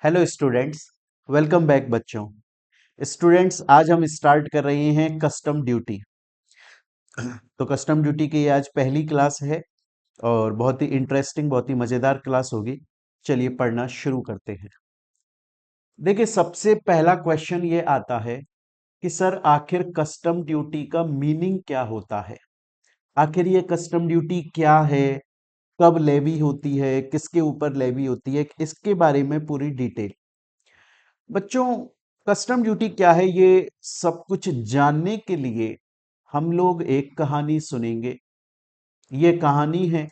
Hello students, welcome back बच्चों। Students, आज हम स्टार्ट कर रहे हैं कस्टम ड्यूटी। तो कस्टम ड्यूटी की ये आज पहली क्लास है और बहुत ही इंटरेस्टिंग, बहुत ही मज़ेदार क्लास होगी। चलिए पढ़ना शुरू करते हैं। देखिए, सबसे पहला क्वेश्चन ये आता है कि सर आखिर कस्टम ड्यूटी का मीनिंग क्या होता है। आखिर ये कस्टम ड्यूटी क्या है, कब लेवी होती है, किसके ऊपर लेवी होती है, इसके बारे में पूरी डिटेल। बच्चों, कस्टम ड्यूटी क्या है ये सब कुछ जानने के लिए हम लोग एक कहानी सुनेंगे। ये कहानी है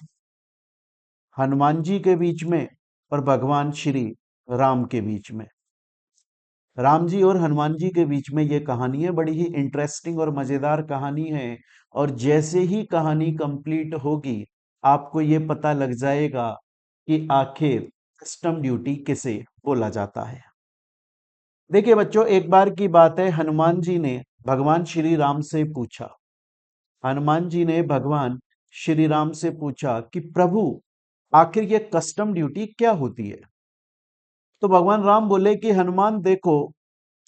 हनुमान जी के बीच में और भगवान श्री राम के बीच में। राम जी और हनुमान जी के बीच में ये कहानी है, बड़ी ही इंटरेस्टिंग और मजेदार कहानी है। और जैसे ही कहानी कंप्लीट होगी आपको ये पता लग जाएगा कि आखिर कस्टम ड्यूटी किसे बोला जाता है। देखिए बच्चों, एक बार की बात है, हनुमान जी ने भगवान श्री राम से पूछा। हनुमान जी ने भगवान श्री राम से पूछा कि प्रभु आखिर ये कस्टम ड्यूटी क्या होती है। तो भगवान राम बोले कि हनुमान देखो,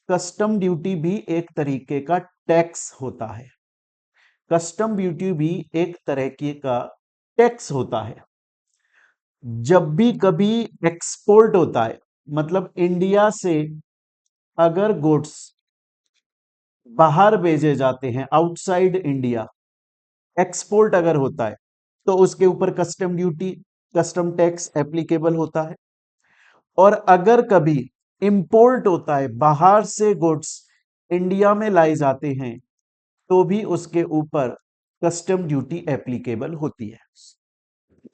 कस्टम ड्यूटी भी एक तरीके का टैक्स होता है। कस्टम ड्यूटी भी एक तरह की का टैक्स होता है। जब भी कभी एक्सपोर्ट होता है, मतलब इंडिया से अगर गुड्स बाहर भेजे जाते हैं, आउटसाइड इंडिया एक्सपोर्ट अगर होता है, तो उसके ऊपर custom duty, custom tax applicable होता है। और अगर कभी इंपोर्ट होता है, बाहर से गुड्स इंडिया में लाए जाते हैं, तो भी उसके ऊपर कस्टम ड्यूटी एप्लीकेबल होती है।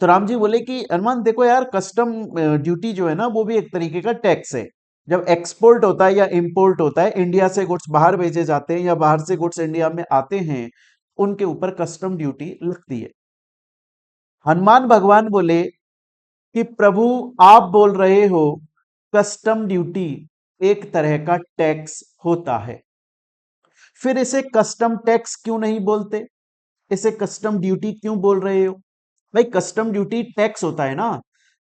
तो राम जी बोले कि हनुमान देखो यार, कस्टम ड्यूटी जो है ना, वो भी एक तरीके का टैक्स है। जब एक्सपोर्ट होता है या इंपोर्ट होता है, इंडिया से गुड्स बाहर भेजे जाते हैं या बाहर से गुड्स इंडिया में आते हैं, उनके ऊपर कस्टम ड्यूटी लगती है। हनुमान भगवान बोले कि प्रभु आप बोल रहे हो कस्टम ड्यूटी एक तरह का टैक्स होता है, फिर इसे कस्टम टैक्स क्यों नहीं बोलते, इसे कस्टम ड्यूटी क्यों बोल रहे हो। भाई कस्टम ड्यूटी टैक्स होता है ना,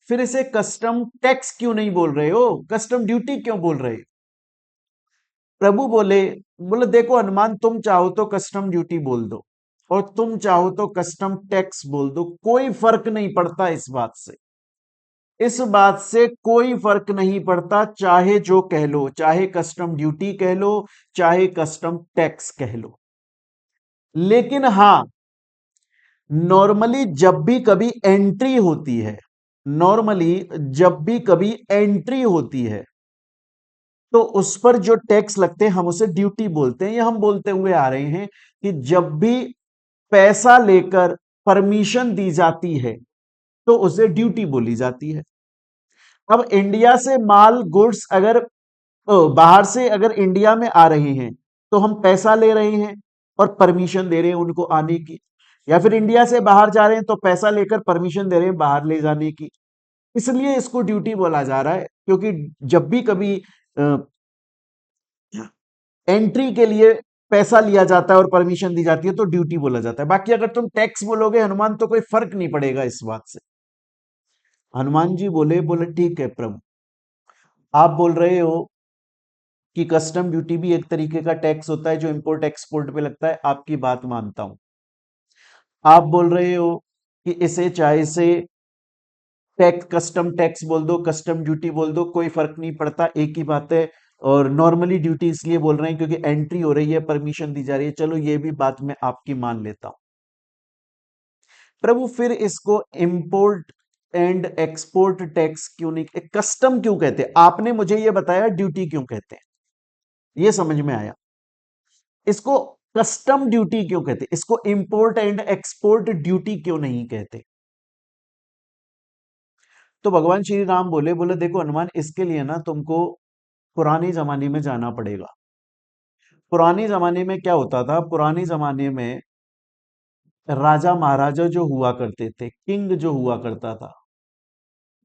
फिर इसे कस्टम टैक्स क्यों नहीं बोल रहे हो, कस्टम ड्यूटी क्यों बोल रहे हो। प्रभु बोले बोले देखो हनुमान, तुम चाहो तो कस्टम ड्यूटी बोल दो और तुम चाहो तो कस्टम टैक्स बोल दो, कोई फर्क नहीं पड़ता इस बात से। इस बात से कोई फर्क नहीं पड़ता, चाहे जो कह लो, चाहे कस्टम ड्यूटी कह लो, चाहे कस्टम टैक्स कह लो। लेकिन हां, नॉर्मली जब भी कभी एंट्री होती है, नॉर्मली जब भी कभी एंट्री होती है, तो उस पर जो टैक्स लगते हैं हम उसे ड्यूटी बोलते हैं। या हम बोलते हुए आ रहे हैं कि जब भी पैसा लेकर परमिशन दी जाती है तो उसे ड्यूटी बोली जाती है। अब इंडिया से माल गुड्स अगर बाहर से अगर इंडिया में आ रहे हैं, तो हम पैसा ले रहे हैं और परमिशन दे रहे हैं उनको आने की। या फिर इंडिया से बाहर जा रहे हैं तो पैसा लेकर परमिशन दे रहे हैं बाहर ले जाने की। इसलिए इसको ड्यूटी बोला जा रहा है, क्योंकि जब भी कभी एंट्री के लिए पैसा लिया जाता है और परमिशन दी जाती है तो ड्यूटी बोला जाता है। बाकी अगर तुम टैक्स बोलोगे हनुमान, तो कोई फर्क नहीं पड़ेगा इस बात से। हनुमान जी बोले बोले ठीक है प्रभु, आप बोल रहे हो कि कस्टम ड्यूटी भी एक तरीके का टैक्स होता है जो इंपोर्ट एक्सपोर्ट पे लगता है, आपकी बात मानता हूं। आप बोल रहे हो कि इसे चाहे से टैक्स, कस्टम टैक्स बोल दो, कस्टम ड्यूटी बोल दो, कोई फर्क नहीं पड़ता, एक ही बात है। और नॉर्मली ड्यूटी इसलिए बोल रहे हैं क्योंकि एंट्री हो रही है, परमिशन दी जा रही है। चलो ये भी बात मैं आपकी मान लेता हूं। प्रभु फिर इसको इंपोर्ट एंड एक्सपोर्ट टैक्स क्यों नहीं, कस्टम क्यों कहते हैं, आपने मुझे ये बताया, ड्यूटी क्यों कहते हैं, ये समझ में आया। इसको कस्टम ड्यूटी क्यों कहते, इसको इंपोर्ट एंड एक्सपोर्ट ड्यूटी क्यों नहीं कहते। तो भगवान श्री राम बोले बोले देखो हनुमान, इसके लिए ना तुमको पुराने जमाने में जाना पड़ेगा। पुराने जमाने में क्या होता था, पुराने जमाने में राजा महाराजा जो हुआ करते थे, किंग जो हुआ करता था,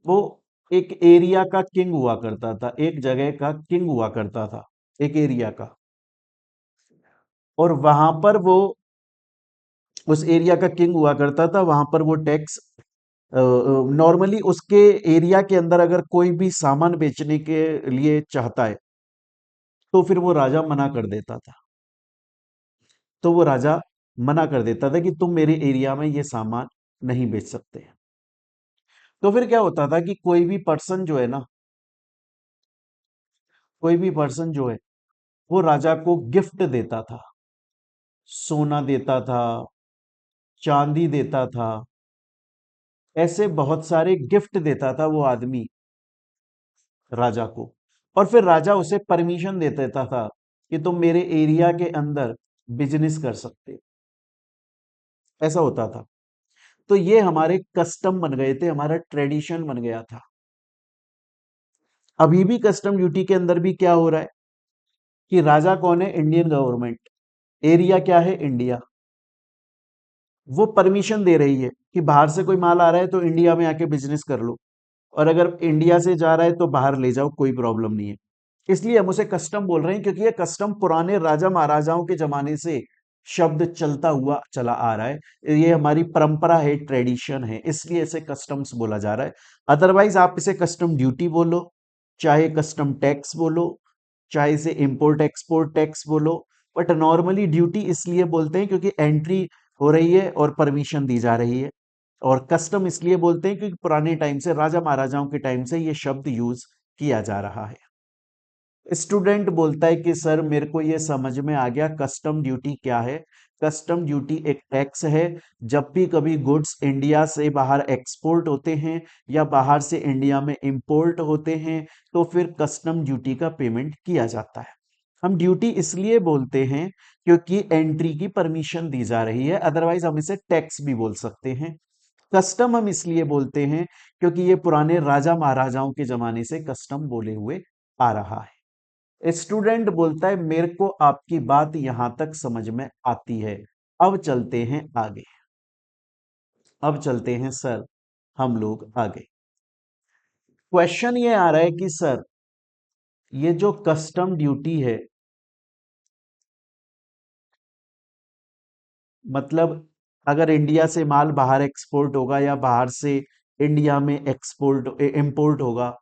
वो एक एरिया का किंग हुआ करता था, एक जगह का किंग हुआ करता था, एक एरिया का। और वहां पर वो, उस एरिया का किंग हुआ करता था, वहां पर वो टैक्स नॉर्मली उसके एरिया के अंदर अगर कोई भी सामान बेचने के लिए चाहता है तो फिर वो राजा मना कर देता था। तो वो राजा मना कर देता था कि तुम मेरे एरिया में ये सामान नहीं बेच सकते। तो फिर क्या होता था कि कोई भी पर्सन जो है ना, कोई भी पर्सन जो है वो राजा को गिफ्ट देता था, सोना देता था, चांदी देता था, ऐसे बहुत सारे गिफ्ट देता था वो आदमी राजा को। और फिर राजा उसे परमिशन दे देता था कि तुम मेरे एरिया के अंदर बिजनेस कर सकते हो। ऐसा होता था। तो ये हमारे कस्टम बन गए थे, हमारा ट्रेडिशन बन गया था। अभी भी कस्टम ड्यूटी के अंदर भी क्या हो रहा है कि राजा कौन है? Indian government. एरिया क्या है? इंडिया। वो परमिशन दे रही है कि बाहर से कोई माल आ रहा है तो इंडिया में आके बिजनेस कर लो, और अगर इंडिया से जा रहा है तो बाहर ले जाओ, कोई प्रॉब्लम नहीं है। इसलिए हम उसे कस्टम बोल रहे हैं, क्योंकि ये कस्टम पुराने राजा महाराजाओं के जमाने से शब्द चलता हुआ चला आ रहा है। ये हमारी परंपरा है, ट्रेडिशन है, इसलिए इसे कस्टम्स बोला जा रहा है। अदरवाइज आप इसे कस्टम ड्यूटी बोलो, चाहे कस्टम टैक्स बोलो, चाहे इसे इंपोर्ट एक्सपोर्ट टैक्स बोलो, बट नॉर्मली ड्यूटी इसलिए बोलते हैं क्योंकि एंट्री हो रही है और परमिशन दी जा रही है। और कस्टम इसलिए बोलते हैं क्योंकि पुराने टाइम से, राजा महाराजाओं के टाइम से ये शब्द यूज किया जा रहा है। स्टूडेंट बोलता है कि सर मेरे को ये समझ में आ गया, कस्टम ड्यूटी क्या है। कस्टम ड्यूटी एक टैक्स है। जब भी कभी गुड्स इंडिया से बाहर एक्सपोर्ट होते हैं या बाहर से इंडिया में इंपोर्ट होते हैं तो फिर कस्टम ड्यूटी का पेमेंट किया जाता है। हम ड्यूटी इसलिए बोलते हैं क्योंकि एंट्री की परमिशन दी जा रही है, अदरवाइज हम इसे टैक्स भी बोल सकते हैं। कस्टम हम इसलिए बोलते हैं क्योंकि ये पुराने राजा महाराजाओं के जमाने से कस्टम बोले हुए आ रहा है। स्टूडेंट बोलता है मेरे को आपकी बात यहां तक समझ में आती है, अब चलते हैं आगे। अब चलते हैं सर हम लोग आगे। क्वेश्चन ये आ रहा है कि सर ये जो कस्टम ड्यूटी है, मतलब अगर इंडिया से माल बाहर एक्सपोर्ट होगा या बाहर से इंडिया में एक्सपोर्ट इंपोर्ट होगा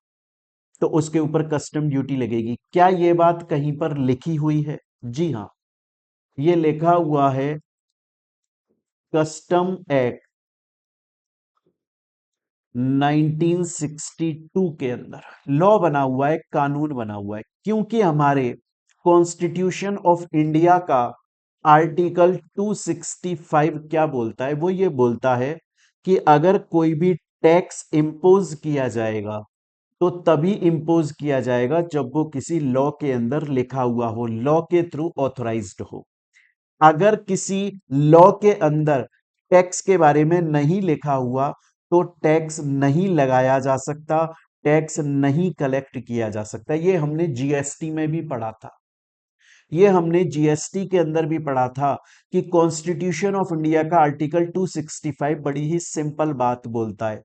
तो उसके ऊपर कस्टम ड्यूटी लगेगी। क्या ये बात कहीं पर लिखी हुई है? जी हाँ, ये लिखा हुआ है कस्टम एक्ट 1962 के अंदर। लॉ बना हुआ है, कानून बना हुआ है, क्योंकि हमारे कॉन्स्टिट्यूशन ऑफ इंडिया का आर्टिकल 265 क्या बोलता है? वो ये बोलता है कि अगर कोई भी टैक्स इंपोज किया जाएगा तो तभी इंपोज किया जाएगा जब वो किसी लॉ के अंदर लिखा हुआ हो, लॉ के थ्रू ऑथराइज्ड हो। अगर किसी लॉ के अंदर टैक्स के बारे में नहीं लिखा हुआ तो टैक्स नहीं लगाया जा सकता, टैक्स नहीं कलेक्ट किया जा सकता। ये हमने जीएसटी में भी पढ़ा था। ये हमने जीएसटी के अंदर भी पढ़ा था कि कॉन्स्टिट्यूशन ऑफ इंडिया का आर्टिकल 265 बड़ी ही सिंपल बात बोलता है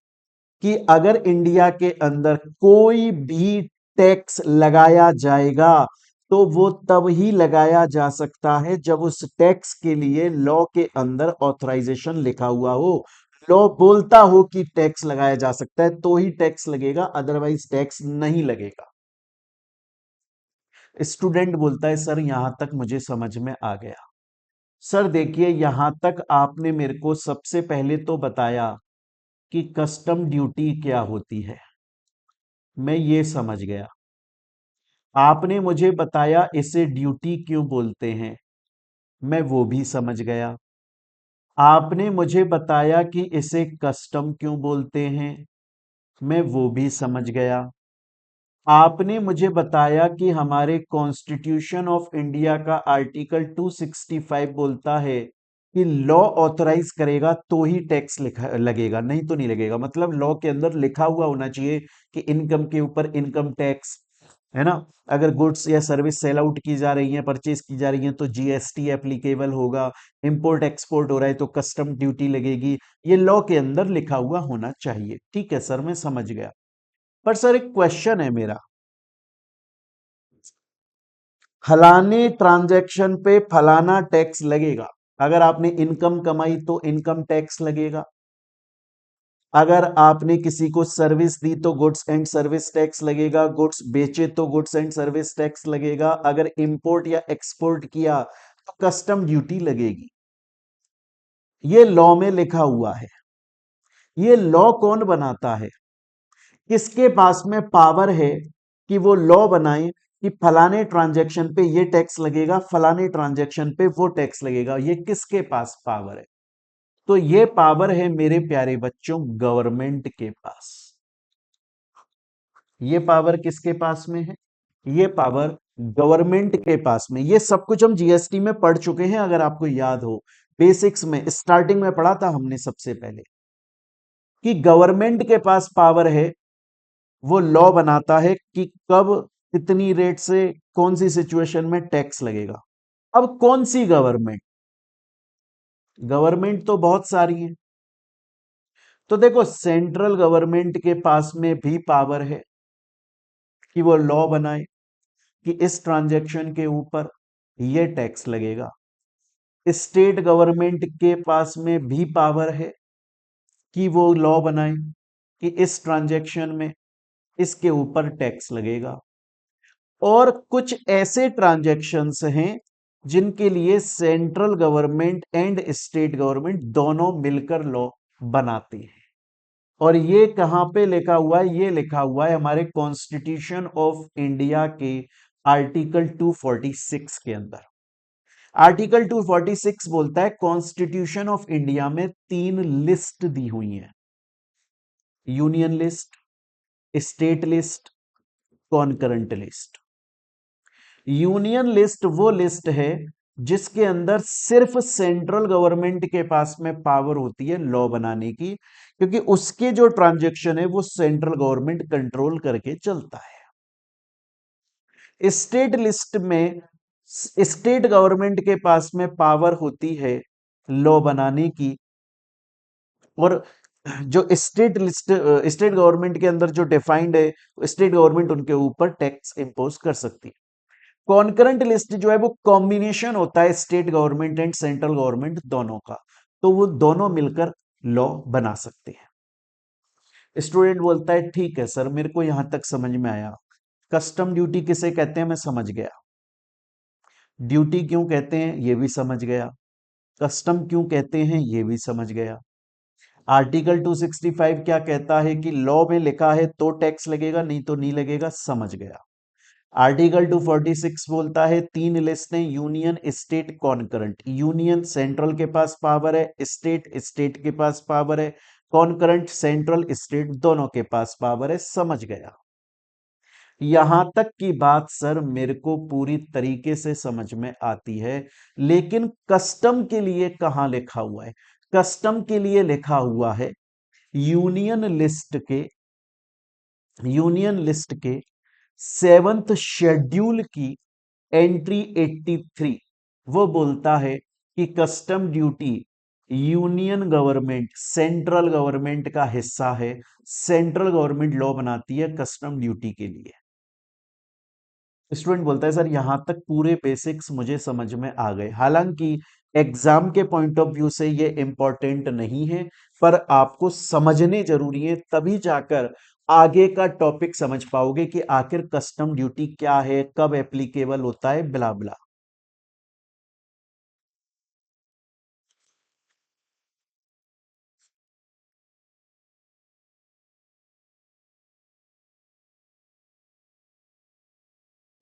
कि अगर इंडिया के अंदर कोई भी टैक्स लगाया जाएगा तो वो तब ही लगाया जा सकता है जब उस टैक्स के लिए लॉ के अंदर ऑथराइजेशन लिखा हुआ हो। लॉ बोलता हो कि टैक्स लगाया जा सकता है तो ही टैक्स लगेगा, अदरवाइज टैक्स नहीं लगेगा। स्टूडेंट बोलता है सर यहां तक मुझे समझ में आ गया। सर देखिए, यहां तक आपने मेरे को सबसे पहले तो बताया कि कस्टम ड्यूटी क्या होती है, मैं ये समझ गया। आपने मुझे बताया इसे ड्यूटी क्यों बोलते हैं, मैं वो भी समझ गया। आपने मुझे बताया कि इसे कस्टम क्यों बोलते हैं, मैं वो भी समझ गया। आपने मुझे बताया कि हमारे कॉन्स्टिट्यूशन ऑफ इंडिया का आर्टिकल 265 बोलता है कि लॉ ऑथराइज करेगा तो ही टैक्स लिखा लगेगा, नहीं तो नहीं लगेगा। मतलब लॉ के अंदर लिखा हुआ होना चाहिए कि इनकम के ऊपर इनकम टैक्स, है ना। अगर गुड्स या सर्विस सेल आउट की जा रही है, परचेज की जा रही है तो जीएसटी एप्लीकेबल होगा। इंपोर्ट एक्सपोर्ट हो रहा है तो कस्टम ड्यूटी लगेगी। ये लॉ के अंदर लिखा हुआ होना चाहिए। ठीक है सर, मैं समझ गया। पर सर एक क्वेश्चन है मेरा, फलाने ट्रांजैक्शन पे फलाना टैक्स लगेगा, अगर आपने इनकम कमाई तो इनकम टैक्स लगेगा। अगर आपने किसी को सर्विस दी तो गुड्स एंड सर्विस टैक्स लगेगा, गुड्स बेचे तो गुड्स एंड सर्विस टैक्स लगेगा, अगर इंपोर्ट या एक्सपोर्ट किया तो कस्टम ड्यूटी लगेगी। ये लॉ में लिखा हुआ है। ये लॉ कौन बनाता है? किसके पास में पावर है कि वो लॉ बनाए कि फलाने ट्रांजैक्शन पे ये टैक्स लगेगा, फलाने ट्रांजैक्शन पे वो टैक्स लगेगा? ये किसके पास पावर है? तो ये पावर है मेरे प्यारे बच्चों गवर्नमेंट के पास। ये पावर किसके पास में है? ये पावर गवर्नमेंट के पास में। ये सब कुछ हम जीएसटी में पढ़ चुके हैं, अगर आपको याद हो। बेसिक्स में स्टार्टिंग में पढ़ा था हमने सबसे पहले कि गवर्नमेंट के पास पावर है, वो लॉ बनाता है कि कब कितनी रेट से कौन सी सिचुएशन में टैक्स लगेगा। अब कौन सी गवर्नमेंट? गवर्नमेंट तो बहुत सारी है। तो देखो, सेंट्रल गवर्नमेंट के पास में भी पावर है कि वो लॉ बनाए कि इस ट्रांजैक्शन के ऊपर ये टैक्स लगेगा। स्टेट गवर्नमेंट के पास में भी पावर है कि वो लॉ बनाए कि इस ट्रांजैक्शन में इसके ऊपर टैक्स लगेगा। और कुछ ऐसे ट्रांजैक्शंस हैं जिनके लिए central government and state government दोनों मिलकर लॉ बनाते हैं। और ये कहां पे लिखा हुआ है? ये लिखा हुआ है हमारे कॉन्स्टिट्यूशन ऑफ इंडिया के आर्टिकल 246 के अंदर। आर्टिकल 246 बोलता है कॉन्स्टिट्यूशन ऑफ इंडिया में 3 लिस्ट दी हुई हैं: union list, state list, concurrent list. Union list वो लिस्ट है जिसके अंदर सिर्फ सेंट्रल गवर्नमेंट के पास में पावर होती है लॉ बनाने की, क्योंकि उसके जो ट्रांजैक्शन है वो सेंट्रल गवर्नमेंट कंट्रोल करके चलता है। स्टेट लिस्ट में स्टेट गवर्नमेंट के पास में पावर होती है लॉ बनाने की, और जो स्टेट लिस्ट स्टेट गवर्नमेंट के अंदर जो डिफाइंड है, स्टेट गवर्नमेंट उनके ऊपर टैक्स इंपोज कर सकती है। कॉन्करेंट लिस्ट जो है वो कॉम्बिनेशन होता है state government and central government दोनों का, तो वो दोनों मिलकर लॉ बना सकते हैं। स्टूडेंट बोलता है ठीक है सर, मेरे को यहां तक समझ में आया। कस्टम ड्यूटी किसे कहते हैं मैं समझ गया, ड्यूटी क्यों कहते हैं ये भी समझ गया, कस्टम क्यों कहते हैं ये भी समझ गया। आर्टिकल 265 क्या कहता है कि लॉ में लिखा है तो टैक्स लगेगा, नहीं तो नहीं लगेगा, समझ गया। आर्टिकल 246 बोलता है 3 लिस्टें: union, state, concurrent. Union central के पास पावर है, स्टेट स्टेट के पास पावर है, कॉन्करेंट सेंट्रल स्टेट दोनों के पास पावर है। समझ गया। यहां तक की बात सर मेरे को पूरी तरीके से समझ में आती है, लेकिन कस्टम के लिए कहां लिखा हुआ है? कस्टम के लिए लिखा हुआ है यूनियन लिस्ट के यूनियन लिस्ट के 7th शेड्यूल की एंट्री 83। वो बोलता है कि custom duty union government central government का हिस्सा है। सेंट्रल गवर्नमेंट लॉ बनाती है कस्टम ड्यूटी के लिए। स्टूडेंट बोलता है सर यहां तक पूरे बेसिक्स मुझे समझ में आ गए। हालांकि एग्जाम के पॉइंट ऑफ व्यू से ये इंपॉर्टेंट नहीं है, पर आपको समझने जरूरी है, तभी जाकर आगे का टॉपिक समझ पाओगे कि आखिर कस्टम ड्यूटी क्या है, कब एप्लीकेबल होता है, ब्ला ब्ला।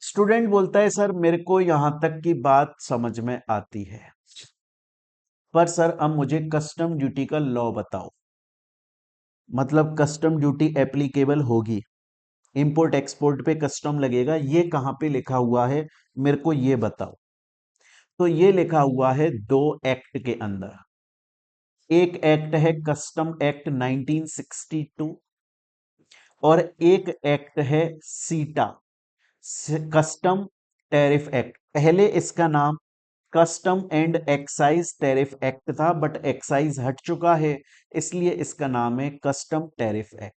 स्टूडेंट बोलता है सर मेरे को यहां तक की बात समझ में आती है, पर सर अब मुझे कस्टम ड्यूटी का लॉ बताओ। मतलब कस्टम ड्यूटी एप्लीकेबल होगी, इंपोर्ट एक्सपोर्ट पे कस्टम लगेगा, ये कहां पे लिखा हुआ है मेरे को ये बताओ। तो ये लिखा हुआ है 2 एक्ट के अंदर। एक एक्ट है कस्टम एक्ट 1962 और एक एक्ट है सीटा, कस्टम टैरिफ एक्ट। पहले इसका नाम custom and excise tariff act था, बट एक्साइज हट चुका है, इसलिए इसका नाम है कस्टम टैरिफ एक्ट।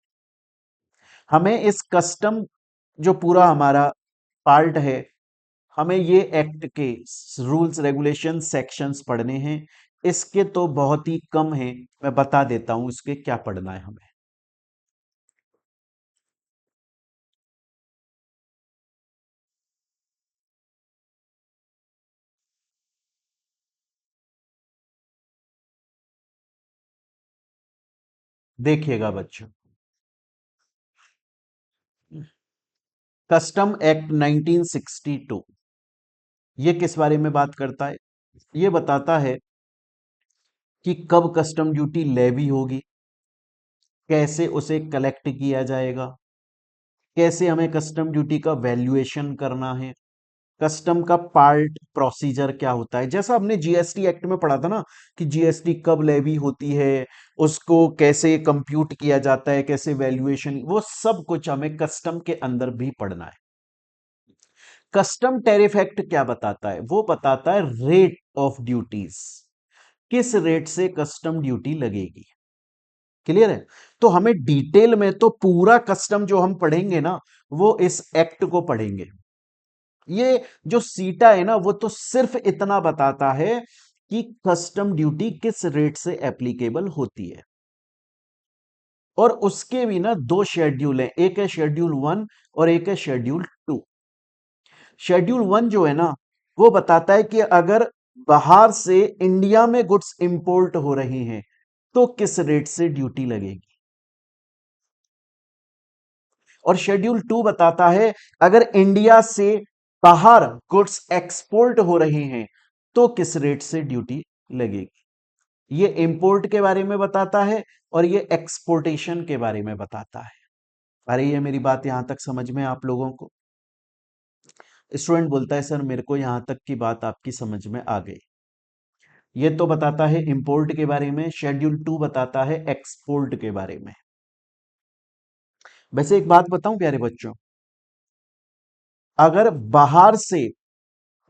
हमें इस कस्टम जो पूरा हमारा पार्ट है, हमें ये एक्ट के रूल्स रेगुलेशन सेक्शंस पढ़ने हैं इसके तो बहुत ही कम है, मैं बता देता हूं इसके क्या पढ़ना है हमें। देखिएगा बच्चों, कस्टम एक्ट 1962 ये किस बारे में बात करता है? ये बताता है कि कब कस्टम ड्यूटी लेवी होगी, कैसे उसे कलेक्ट किया जाएगा, कैसे हमें कस्टम ड्यूटी का वैल्यूएशन करना है, कस्टम का पार्ट प्रोसीजर क्या होता है, जैसा हमने जीएसटी एक्ट में पढ़ा था ना कि जीएसटी कब लेवी होती है, उसको कैसे कंप्यूट किया जाता है, कैसे वैल्यूएशन, वो सब कुछ हमें कस्टम के अंदर भी पढ़ना है। कस्टम टैरिफ एक्ट क्या बताता है? वो बताता है रेट ऑफ ड्यूटीज, किस रेट से कस्टम ड्यूटी लगेगी। क्लियर है? तो हमें डिटेल में तो पूरा कस्टम जो हम पढ़ेंगे ना, वो इस एक्ट को पढ़ेंगे। ये जो सीटा है ना, वो तो सिर्फ इतना बताता है कि कस्टम ड्यूटी किस रेट से एप्लीकेबल होती है। और उसके भी ना दो शेड्यूल हैं, एक है शेड्यूल 1 और एक है शेड्यूल 2। शेड्यूल 1 जो है ना, वो बताता है कि अगर बाहर से इंडिया में गुड्स इंपोर्ट हो रही हैं तो किस रेट से ड्यूटी लगेगी। और शेड्यूल 2 बताता है अगर इंडिया से बाहर गुड्स एक्सपोर्ट हो रहे हैं तो किस रेट से ड्यूटी लगेगी। ये इंपोर्ट के बारे में बताता है और ये एक्सपोर्टेशन के बारे में बताता है। अरे ये मेरी बात यहां तक समझ में आप लोगों को? स्टूडेंट बोलता है सर मेरे को यहां तक की बात आपकी समझ में आ गई। ये तो बताता है इंपोर्ट के बारे में, शेड्यूल 2 बताता है एक्सपोर्ट के बारे में। वैसे एक बात बताऊं प्यारे बच्चों, अगर बाहर से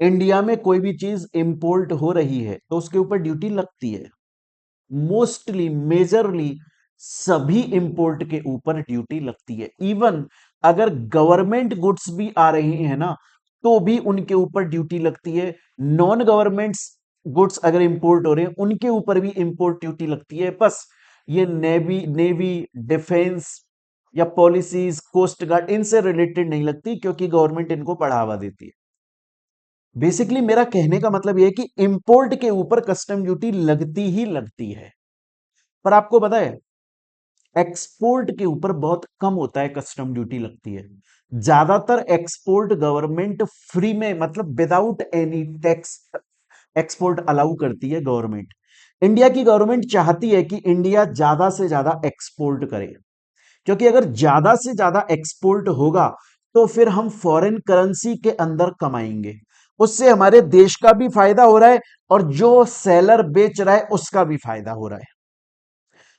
इंडिया में कोई भी चीज इंपोर्ट हो रही है तो उसके ऊपर ड्यूटी लगती है। मोस्टली मेजरली सभी इंपोर्ट के ऊपर ड्यूटी लगती है। इवन अगर गवर्नमेंट गुड्स भी आ रही हैं ना, तो भी उनके ऊपर ड्यूटी लगती है। नॉन गवर्नमेंट्स गुड्स अगर इंपोर्ट हो रहे हैं उनके ऊपर भी इंपोर्ट ड्यूटी लगती है। बस ये नेवी नेवी डिफेंस या पॉलिसीज कोस्ट गार्ड इनसे रिलेटेड नहीं लगती, क्योंकि गवर्नमेंट इनको बढ़ावा देती है। बेसिकली मेरा कहने का मतलब यह है कि इंपोर्ट के ऊपर कस्टम ड्यूटी लगती ही लगती है। पर आपको पता है एक्सपोर्ट के ऊपर बहुत कम होता है कस्टम ड्यूटी लगती है। ज्यादातर एक्सपोर्ट गवर्नमेंट फ्री में, मतलब without any tax export allow करती है गवर्नमेंट। इंडिया की गवर्नमेंट चाहती है कि इंडिया ज्यादा से ज्यादा एक्सपोर्ट करे, क्योंकि अगर ज्यादा से ज्यादा एक्सपोर्ट होगा तो फिर हम फॉरेन करेंसी के अंदर कमाएंगे, उससे हमारे देश का भी फायदा हो रहा है और जो सेलर बेच रहा है उसका भी फायदा हो रहा है।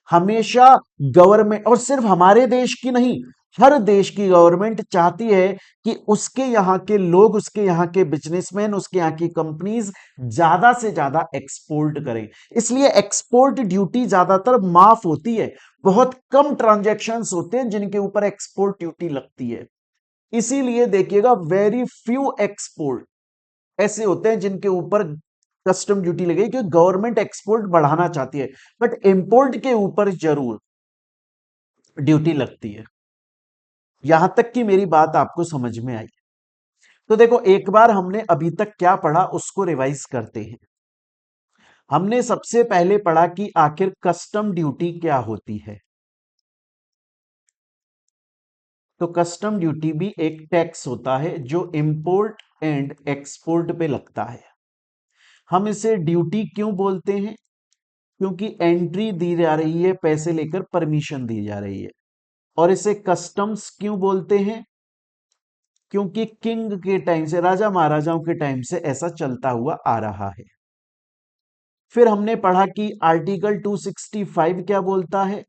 हमेशा गवर्नमेंट, और सिर्फ हमारे देश की नहीं, हर देश की गवर्नमेंट चाहती है कि उसके यहां के लोग, उसके यहां के बिजनेसमैन, उसके यहां की कंपनीज ज्यादा से ज्यादा एक्सपोर्ट करें। इसलिए एक्सपोर्ट ड्यूटी ज्यादातर माफ होती है। बहुत कम ट्रांजैक्शंस होते हैं जिनके ऊपर एक्सपोर्ट ड्यूटी लगती है। इसीलिए देखिएगा वेरी फ्यू एक्सपोर्ट ऐसे होते हैं जिनके ऊपर कस्टम ड्यूटी लगी, क्योंकि गवर्नमेंट एक्सपोर्ट बढ़ाना चाहती है। बट इंपोर्ट के ऊपर जरूर ड्यूटी लगती है। यहां तक कि मेरी बात आपको समझ में आई? तो देखो, एक बार हमने अभी तक क्या पढ़ा उसको रिवाइज करते हैं। हमने सबसे पहले पढ़ा कि आखिर कस्टम ड्यूटी क्या होती है। तो कस्टम ड्यूटी भी एक टैक्स होता है जो इंपोर्ट एंड एक्सपोर्ट पे लगता है। हम इसे ड्यूटी क्यों बोलते हैं? क्योंकि एंट्री दी जा रही है, पैसे लेकर परमिशन दी जा रही है। और इसे कस्टम्स क्यों बोलते हैं? क्योंकि किंग के टाइम से, राजा महाराजाओं के टाइम से ऐसा चलता हुआ आ रहा है। फिर हमने पढ़ा कि आर्टिकल 265 क्या बोलता है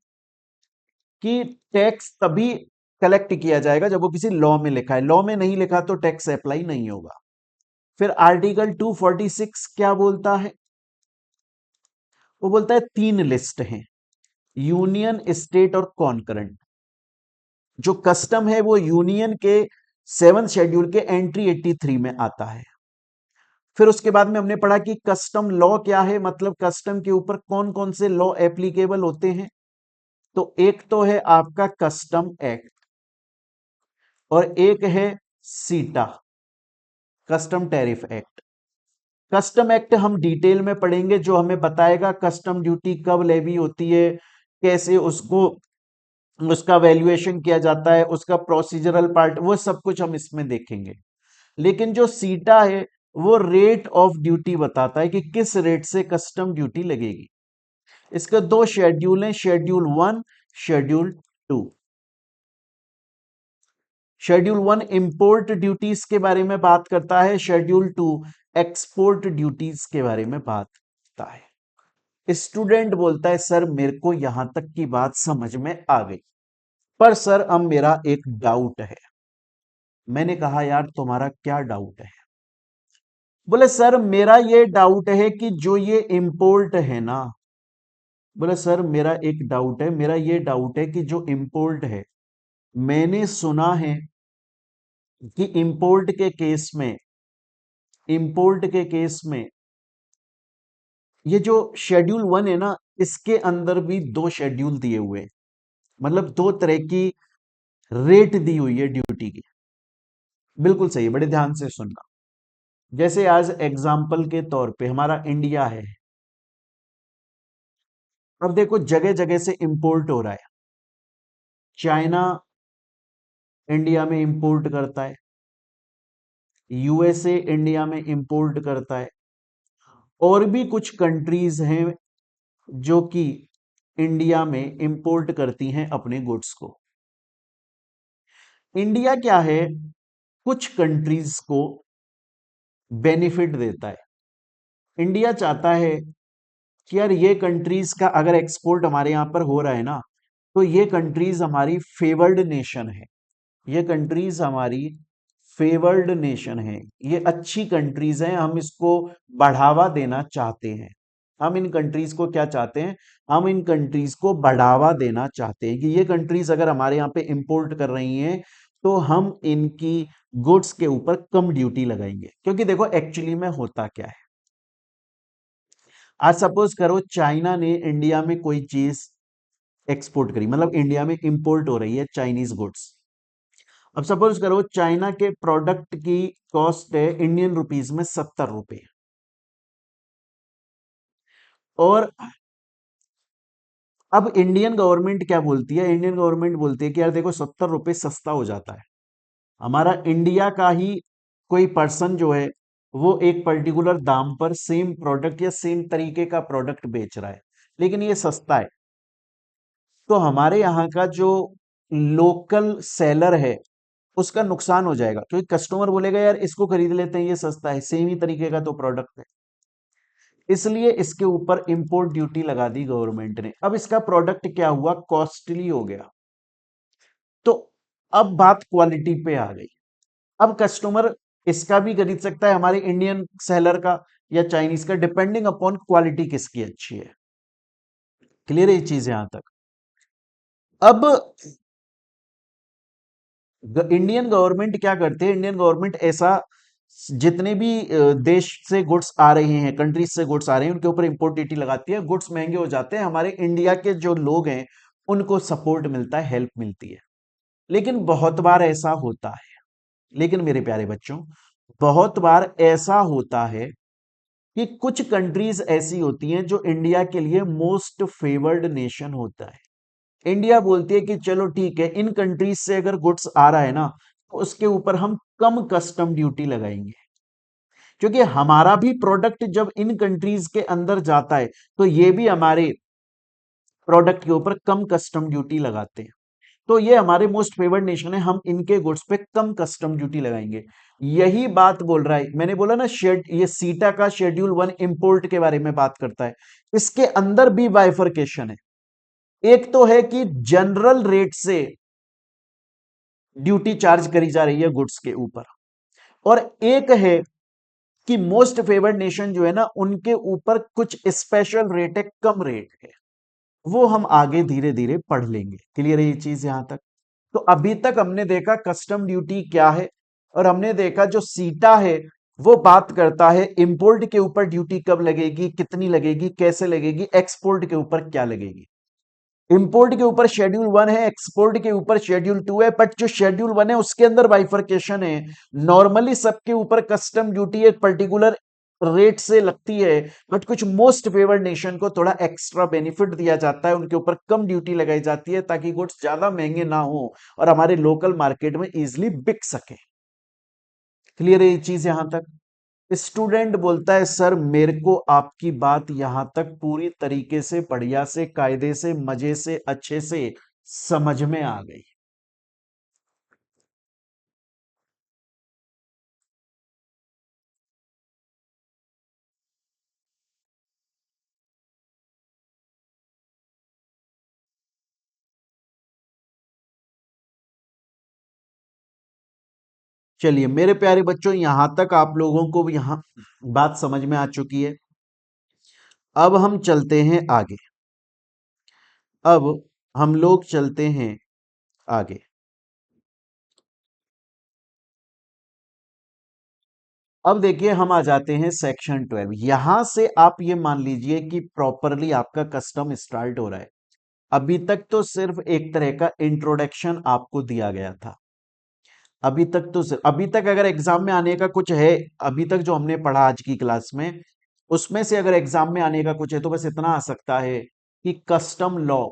कि टैक्स तभी कलेक्ट किया जाएगा जब वो किसी लॉ में लिखा है, लॉ में नहीं लिखा तो टैक्स अप्लाई नहीं होगा। फिर आर्टिकल 246 क्या बोलता है? वो बोलता है तीन लिस्ट हैं, यूनियन, स्टेट और कॉन्करेंट। जो कस्टम है वो यूनियन के 7th शेड्यूल के एंट्री 83 में आता है। फिर उसके बाद में हमने पढ़ा कि कस्टम लॉ क्या है, मतलब कस्टम के ऊपर कौन कौन से लॉ एप्लीकेबल होते हैं। तो एक तो है आपका कस्टम एक्ट और एक है सीटा, custom tariff act. Custom act हम डिटेल में पढ़ेंगे, जो हमें बताएगा कस्टम ड्यूटी कब लेवी होती है, कैसे उसको उसका वैल्यूएशन किया जाता है, उसका प्रोसीजरल पार्ट, वो सब कुछ हम इसमें देखेंगे। लेकिन जो सीटा है वो रेट ऑफ ड्यूटी बताता है कि किस रेट से कस्टम ड्यूटी लगेगी। इसके दो शेड्यूल हैं, schedule 1, schedule 2। Schedule 1 import duties के बारे में बात करता है, शेड्यूल 2 एक्सपोर्ट ड्यूटीज के बारे में बात करता है। स्टूडेंट बोलता है सर मेरे को यहां तक की बात समझ में आ गई, पर सर अब मेरा एक डाउट है। मैंने कहा यार तुम्हारा क्या डाउट है? बोले सर मेरा ये डाउट है कि जो ये इंपोर्ट है ना, बोले सर मेरा एक डाउट है, मेरा ये डाउट है कि जो इंपोर्ट है, मैंने सुना है कि इंपोर्ट के केस में ये जो शेड्यूल 1 है ना, इसके अंदर भी दो शेड्यूल दिए हुए हैं, मतलब दो तरह की रेट दी हुई है ड्यूटी की। बिल्कुल सही, बड़े ध्यान से सुनना। जैसे आज एग्जाम्पल के तौर पे हमारा इंडिया है, अब देखो जगह जगह से इंपोर्ट हो रहा है। चाइना इंडिया में इंपोर्ट करता है, यूएसए इंडिया में इंपोर्ट करता है, और भी कुछ कंट्रीज हैं जो कि इंडिया में इंपोर्ट करती हैं अपने गुड्स को। इंडिया क्या है, कुछ कंट्रीज को बेनिफिट देता है। इंडिया चाहता है कि यार ये कंट्रीज का अगर एक्सपोर्ट हमारे यहां पर हो रहा है ना, तो ये कंट्रीज हमारी फेवर्ड नेशन है, ये कंट्रीज हमारी फेवर्ड नेशन है, ये अच्छी कंट्रीज हैं, हम इसको बढ़ावा देना चाहते हैं। हम इन कंट्रीज को क्या चाहते हैं, हम इन कंट्रीज को बढ़ावा देना चाहते हैं कि ये कंट्रीज अगर हमारे यहाँ पे इंपोर्ट कर रही हैं तो हम इनकी गुड्स के ऊपर कम ड्यूटी लगाएंगे। क्योंकि देखो एक्चुअली में होता क्या है, आज सपोज करो चाइना ने इंडिया में कोई चीज एक्सपोर्ट करी, मतलब इंडिया में इंपोर्ट हो रही है चाइनीज गुड्स। अब सपोज करो चाइना के प्रोडक्ट की कॉस्ट है इंडियन रुपीज में 70 रुपए, और अब इंडियन गवर्नमेंट क्या बोलती है, इंडियन गवर्नमेंट बोलती है कि यार देखो 70 रुपए सस्ता हो जाता है, हमारा इंडिया का ही कोई पर्सन जो है वो एक पर्टिकुलर दाम पर सेम प्रोडक्ट या सेम तरीके का प्रोडक्ट बेच रहा है, लेकिन ये सस्ता है। तो हमारे यहाँ का जो लोकल सेलर है उसका नुकसान हो जाएगा, क्योंकि कस्टमर बोलेगा यार इसको खरीद लेते हैं, ये सस्ता है, सेम ही तरीके का तो प्रोडक्ट है। इसलिए इसके ऊपर इंपोर्ट ड्यूटी लगा दी गवर्नमेंट ने। अब इसका प्रोडक्ट क्या हुआ, कॉस्टली हो गया। तो अब बात क्वालिटी पे आ गई। अब कस्टमर इसका भी खरीद सकता है, हमारे इंडियन सेलर का या चाइनीज का, डिपेंडिंग अपॉन क्वालिटी किसकी अच्छी है। क्लियर है ये चीज यहां तक? अब इंडियन गवर्नमेंट क्या करते हैं, इंडियन गवर्नमेंट ऐसा जितने भी देश से गुड्स आ रहे हैं, कंट्रीज से गुड्स आ रहे हैं, उनके ऊपर इंपोर्ट ड्यूटी लगाती है, गुड्स महंगे हो जाते हैं, हमारे इंडिया के जो लोग हैं उनको सपोर्ट मिलता है, हेल्प मिलती है। लेकिन बहुत बार ऐसा होता है, लेकिन मेरे प्यारे बच्चों, बहुत बार ऐसा होता है कि कुछ कंट्रीज ऐसी होती हैं जो इंडिया के लिए मोस्ट फेवर्ड नेशन होता है। इंडिया बोलती है कि चलो ठीक है, इन कंट्रीज से अगर गुड्स आ रहा है ना, तो उसके ऊपर हम कम कस्टम ड्यूटी लगाएंगे, क्योंकि हमारा भी प्रोडक्ट जब इन कंट्रीज के अंदर जाता है तो ये भी हमारे प्रोडक्ट के ऊपर कम कस्टम ड्यूटी लगाते हैं। तो ये हमारे मोस्ट फेवर्ड नेशन है, हम इनके गुड्स पे कम कस्टम ड्यूटी लगाएंगे। यही बात बोल रहा है, मैंने बोला ना ये सीटा का शेड्यूल 1 इंपोर्ट के बारे में बात करता है। इसके अंदर भी बाइफरकेशन है। एक तो है कि जनरल रेट से ड्यूटी चार्ज करी जा रही है गुड्स के ऊपर, और एक है कि मोस्ट फेवर्ड नेशन जो है ना, उनके ऊपर कुछ स्पेशल रेट है, कम रेट है। वो हम आगे धीरे धीरे पढ़ लेंगे। क्लियर है ये चीज यहां तक? तो अभी तक हमने देखा कस्टम ड्यूटी क्या है, और हमने देखा जो सीटा है वो बात करता है इंपोर्ट के ऊपर ड्यूटी कब लगेगी, कितनी लगेगी, कैसे लगेगी, एक्सपोर्ट के ऊपर क्या लगेगी। इंपोर्ट के ऊपर शेड्यूल 1 है, एक्सपोर्ट के ऊपर शेड्यूल 2 है, बट जो शेड्यूल 1 है उसके अंदर बाइफर्केशन है। नॉर्मली सबके ऊपर कस्टम ड्यूटी एक पर्टिकुलर रेट से लगती है, बट कुछ मोस्ट फेवर्ड नेशन को थोड़ा एक्स्ट्रा बेनिफिट दिया जाता है, उनके ऊपर कम ड्यूटी लगाई जाती है ताकि गुड्स ज्यादा महंगे ना हो और हमारे लोकल मार्केट में इजिली बिक सके। क्लियर है ये चीज यहां तक? स्टूडेंट बोलता है सर मेरे को आपकी बात यहां तक पूरी तरीके से बढ़िया से कायदे से मजे से अच्छे से समझ में आ गई। चलिए मेरे प्यारे बच्चों, यहां तक आप लोगों को यहां बात समझ में आ चुकी है। अब हम चलते हैं आगे। अब हम लोग चलते हैं आगे। अब देखिए हम आ जाते हैं सेक्शन 12। यहां से आप ये मान लीजिए कि प्रॉपरली आपका कस्टम स्टार्ट हो रहा है। अभी तक तो सिर्फ एक तरह का इंट्रोडक्शन आपको दिया गया था। अभी तक तो अभी तक अगर एग्जाम में आने का कुछ है, अभी तक जो हमने पढ़ा आज की क्लास में, उसमें से अगर एग्जाम में आने का कुछ है तो बस इतना आ सकता है कि कस्टम लॉ।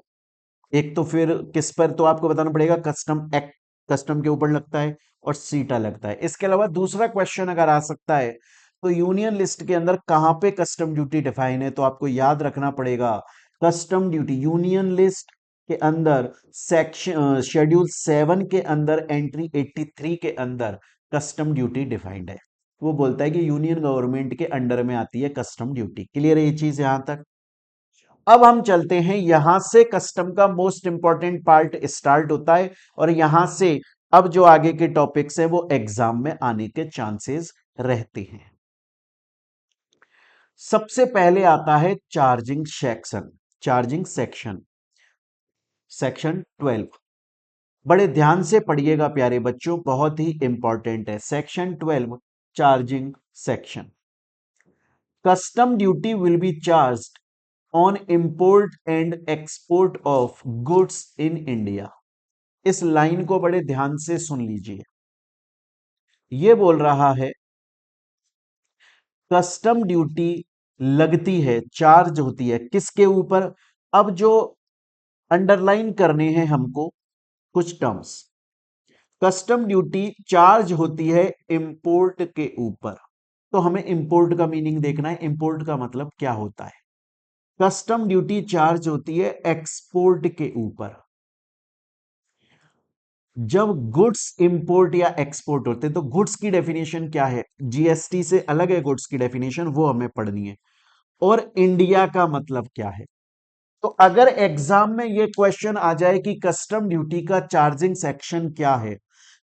एक तो फिर किस पर, तो आपको बताना पड़ेगा कस्टम एक्ट कस्टम के ऊपर लगता है और सीटा लगता है। इसके अलावा दूसरा क्वेश्चन अगर आ सकता है तो यूनियन लिस्ट के अंदर कहां पे कस्टम ड्यूटी डिफाइन है, तो आपको याद रखना पड़ेगा कस्टम ड्यूटी यूनियन लिस्ट के अंदर सेक्शन शेड्यूल 7 के अंदर एंट्री 83 के अंदर कस्टम ड्यूटी डिफाइंड है। वो बोलता है कि यूनियन गवर्नमेंट के अंडर में आती है कस्टम ड्यूटी। क्लियर है ये चीज यहां तक? अब हम चलते हैं, यहां से कस्टम का मोस्ट इंपॉर्टेंट पार्ट स्टार्ट होता है और यहां से अब जो आगे के टॉपिक्स है वो एग्जाम में आने के चांसेस रहते हैं। सबसे पहले आता है charging section. Charging section, section 12। बड़े ध्यान से पढ़िएगा प्यारे बच्चों, बहुत ही इंपॉर्टेंट है section 12, charging section. Custom duty will be charged on import and export of goods in India. इस लाइन को बड़े ध्यान से सुन लीजिए। यह बोल रहा है कस्टम ड्यूटी लगती है, चार्ज होती है किसके ऊपर। अब जो अंडरलाइन करने हैं हमको कुछ टर्म्स। कस्टम ड्यूटी चार्ज होती है इंपोर्ट के ऊपर, तो हमें इंपोर्ट का मीनिंग देखना है, इंपोर्ट का मतलब क्या होता है। कस्टम ड्यूटी चार्ज होती है एक्सपोर्ट के ऊपर। जब गुड्स इंपोर्ट या एक्सपोर्ट होते हैं तो गुड्स की डेफिनेशन क्या है, जीएसटी से अलग है गुड्स की डेफिनेशन, वो हमें पढ़नी है। और इंडिया का मतलब क्या है। तो अगर एग्जाम में ये क्वेश्चन आ जाए कि कस्टम ड्यूटी का चार्जिंग सेक्शन क्या है,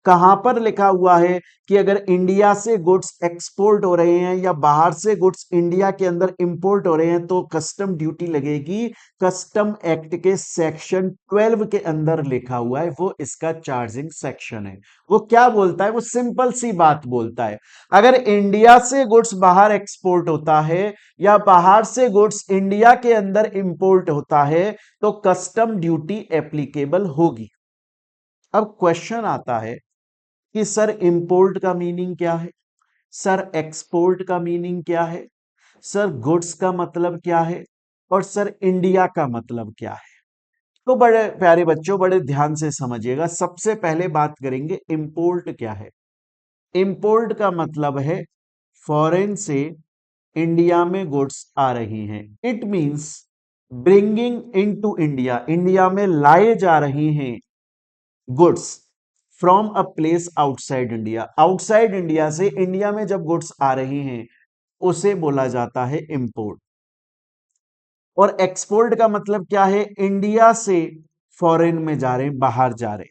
कहां पर लिखा हुआ है कि अगर इंडिया से गुड्स एक्सपोर्ट हो रहे हैं या बाहर से गुड्स इंडिया के अंदर इंपोर्ट हो रहे हैं तो कस्टम ड्यूटी लगेगी, कस्टम एक्ट के सेक्शन 12 के अंदर लिखा हुआ है, वो इसका चार्जिंग सेक्शन है। वो क्या बोलता है, वो सिंपल सी बात बोलता है, अगर इंडिया से गुड्स बाहर एक्सपोर्ट होता है या बाहर से गुड्स इंडिया के अंदर इंपोर्ट होता है तो कस्टम ड्यूटी एप्लीकेबल होगी। अब क्वेश्चन आता है कि सर इंपोर्ट का मीनिंग क्या है, सर एक्सपोर्ट का मीनिंग क्या है, सर गुड्स का मतलब क्या है, और सर इंडिया का मतलब क्या है। तो बड़े प्यारे बच्चों बड़े ध्यान से समझिएगा। सबसे पहले बात करेंगे इंपोर्ट क्या है। इंपोर्ट का मतलब है फॉरेन से इंडिया में गुड्स आ रही हैं। It means bringing into India, India में लाए जा रही हैं goods from a place outside India. Outside India से इंडिया में जब गुड्स आ रही हैं उसे बोला जाता है इंपोर्ट। और एक्सपोर्ट का मतलब क्या है, इंडिया से फॉरेन में जा रहे हैं, बाहर जा रहे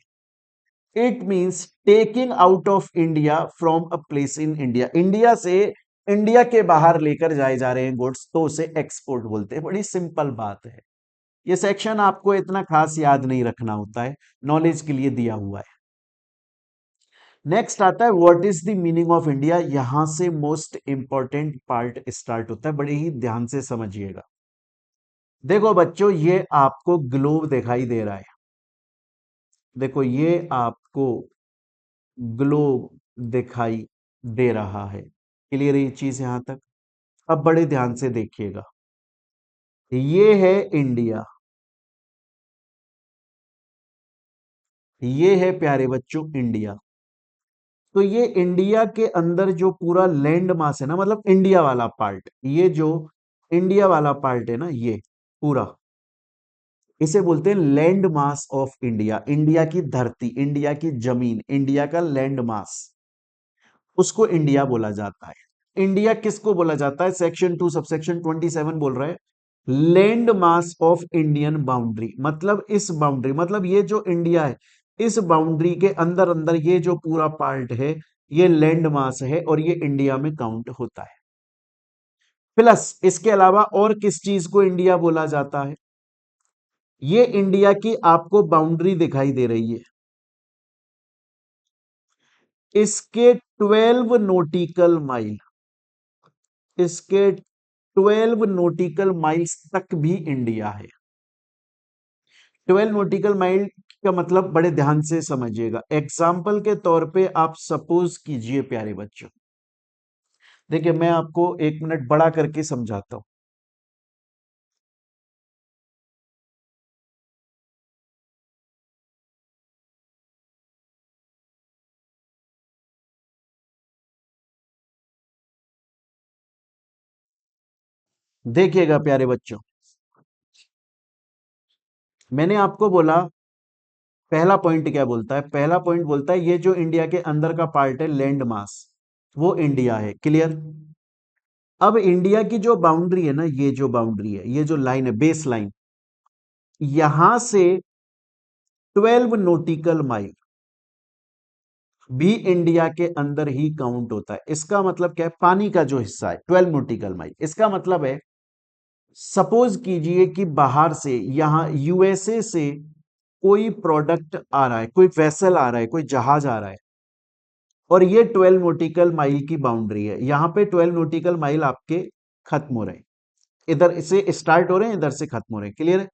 हैं। It means taking out of India from a place in India, India से इंडिया के बाहर लेकर जाए जा रहे हैं गुड्स, तो उसे एक्सपोर्ट बोलते हैं। बड़ी सिंपल बात है। ये सेक्शन आपको इतना खास याद नहीं रखना होता है, नॉलेज के लिए दिया हुआ है। नेक्स्ट आता है what is the meaning of India. यहां से मोस्ट इंपॉर्टेंट पार्ट स्टार्ट होता है, बड़े ही ध्यान से समझिएगा। देखो बच्चों, ये आपको ग्लोब दिखाई दे रहा है। देखो ये आपको ग्लोब दिखाई दे रहा है। क्लियर है ये चीज यहां तक? अब बड़े ध्यान से देखिएगा। ये है इंडिया, ये है प्यारे बच्चों इंडिया। तो ये इंडिया के अंदर जो पूरा लैंड मास है ना, मतलब इंडिया वाला पार्ट, ये जो इंडिया वाला पार्ट है ना, ये पूरा, इसे बोलते हैं land mass of India. India की धरती, इंडिया की जमीन, इंडिया का लैंड मास, उसको इंडिया बोला जाता है। इंडिया किसको बोला जाता है? सेक्शन 2 सबसेक्शन 27 बोल रहा है land mass of Indian boundary. मतलब इस बाउंड्री, मतलब ये जो इंडिया है, इस बाउंड्री के अंदर अंदर ये जो पूरा पार्ट है, ये लैंड मास है और ये इंडिया में काउंट होता है। प्लस इसके अलावा और किस चीज को इंडिया बोला जाता है? ये इंडिया की आपको बाउंड्री दिखाई दे रही है, इसके 12 नोटिकल माइल, इसके 12 नोटिकल माइल्स तक भी इंडिया है। 12 नोटिकल माइल का मतलब बड़े ध्यान से समझिएगा। एग्जाम्पल के तौर पे आप सपोज कीजिए प्यारे बच्चों, देखिए मैं आपको एक मिनट बड़ा करके समझाता हूं। देखिएगा प्यारे बच्चों, मैंने आपको बोला पहला पॉइंट क्या बोलता है? पहला पॉइंट बोलता है ये जो इंडिया के अंदर का पार्ट है लैंड मास, वो इंडिया है। क्लियर? अब इंडिया की जो बाउंड्री है ना, ये जो बाउंड्री है, ये जो लाइन है बेस लाइन, यहां से 12 नोटिकल माइल भी इंडिया के अंदर ही काउंट होता है। इसका मतलब क्या है? पानी का जो हिस्सा है 12 नोटिकल माइल, इसका मतलब है सपोज कीजिए कि बाहर से, यहां यूएसए से कोई प्रोडक्ट आ रहा है, कोई वेसल आ रहा है, कोई जहाज आ रहा है, और ये 12 नोटिकल माइल की बाउंड्री है। यहां पे 12 नोटिकल माइल आपके खत्म हो रहे हैं, इधर से स्टार्ट हो रहे हैं, इधर से खत्म हो रहे हैं। क्लियर है?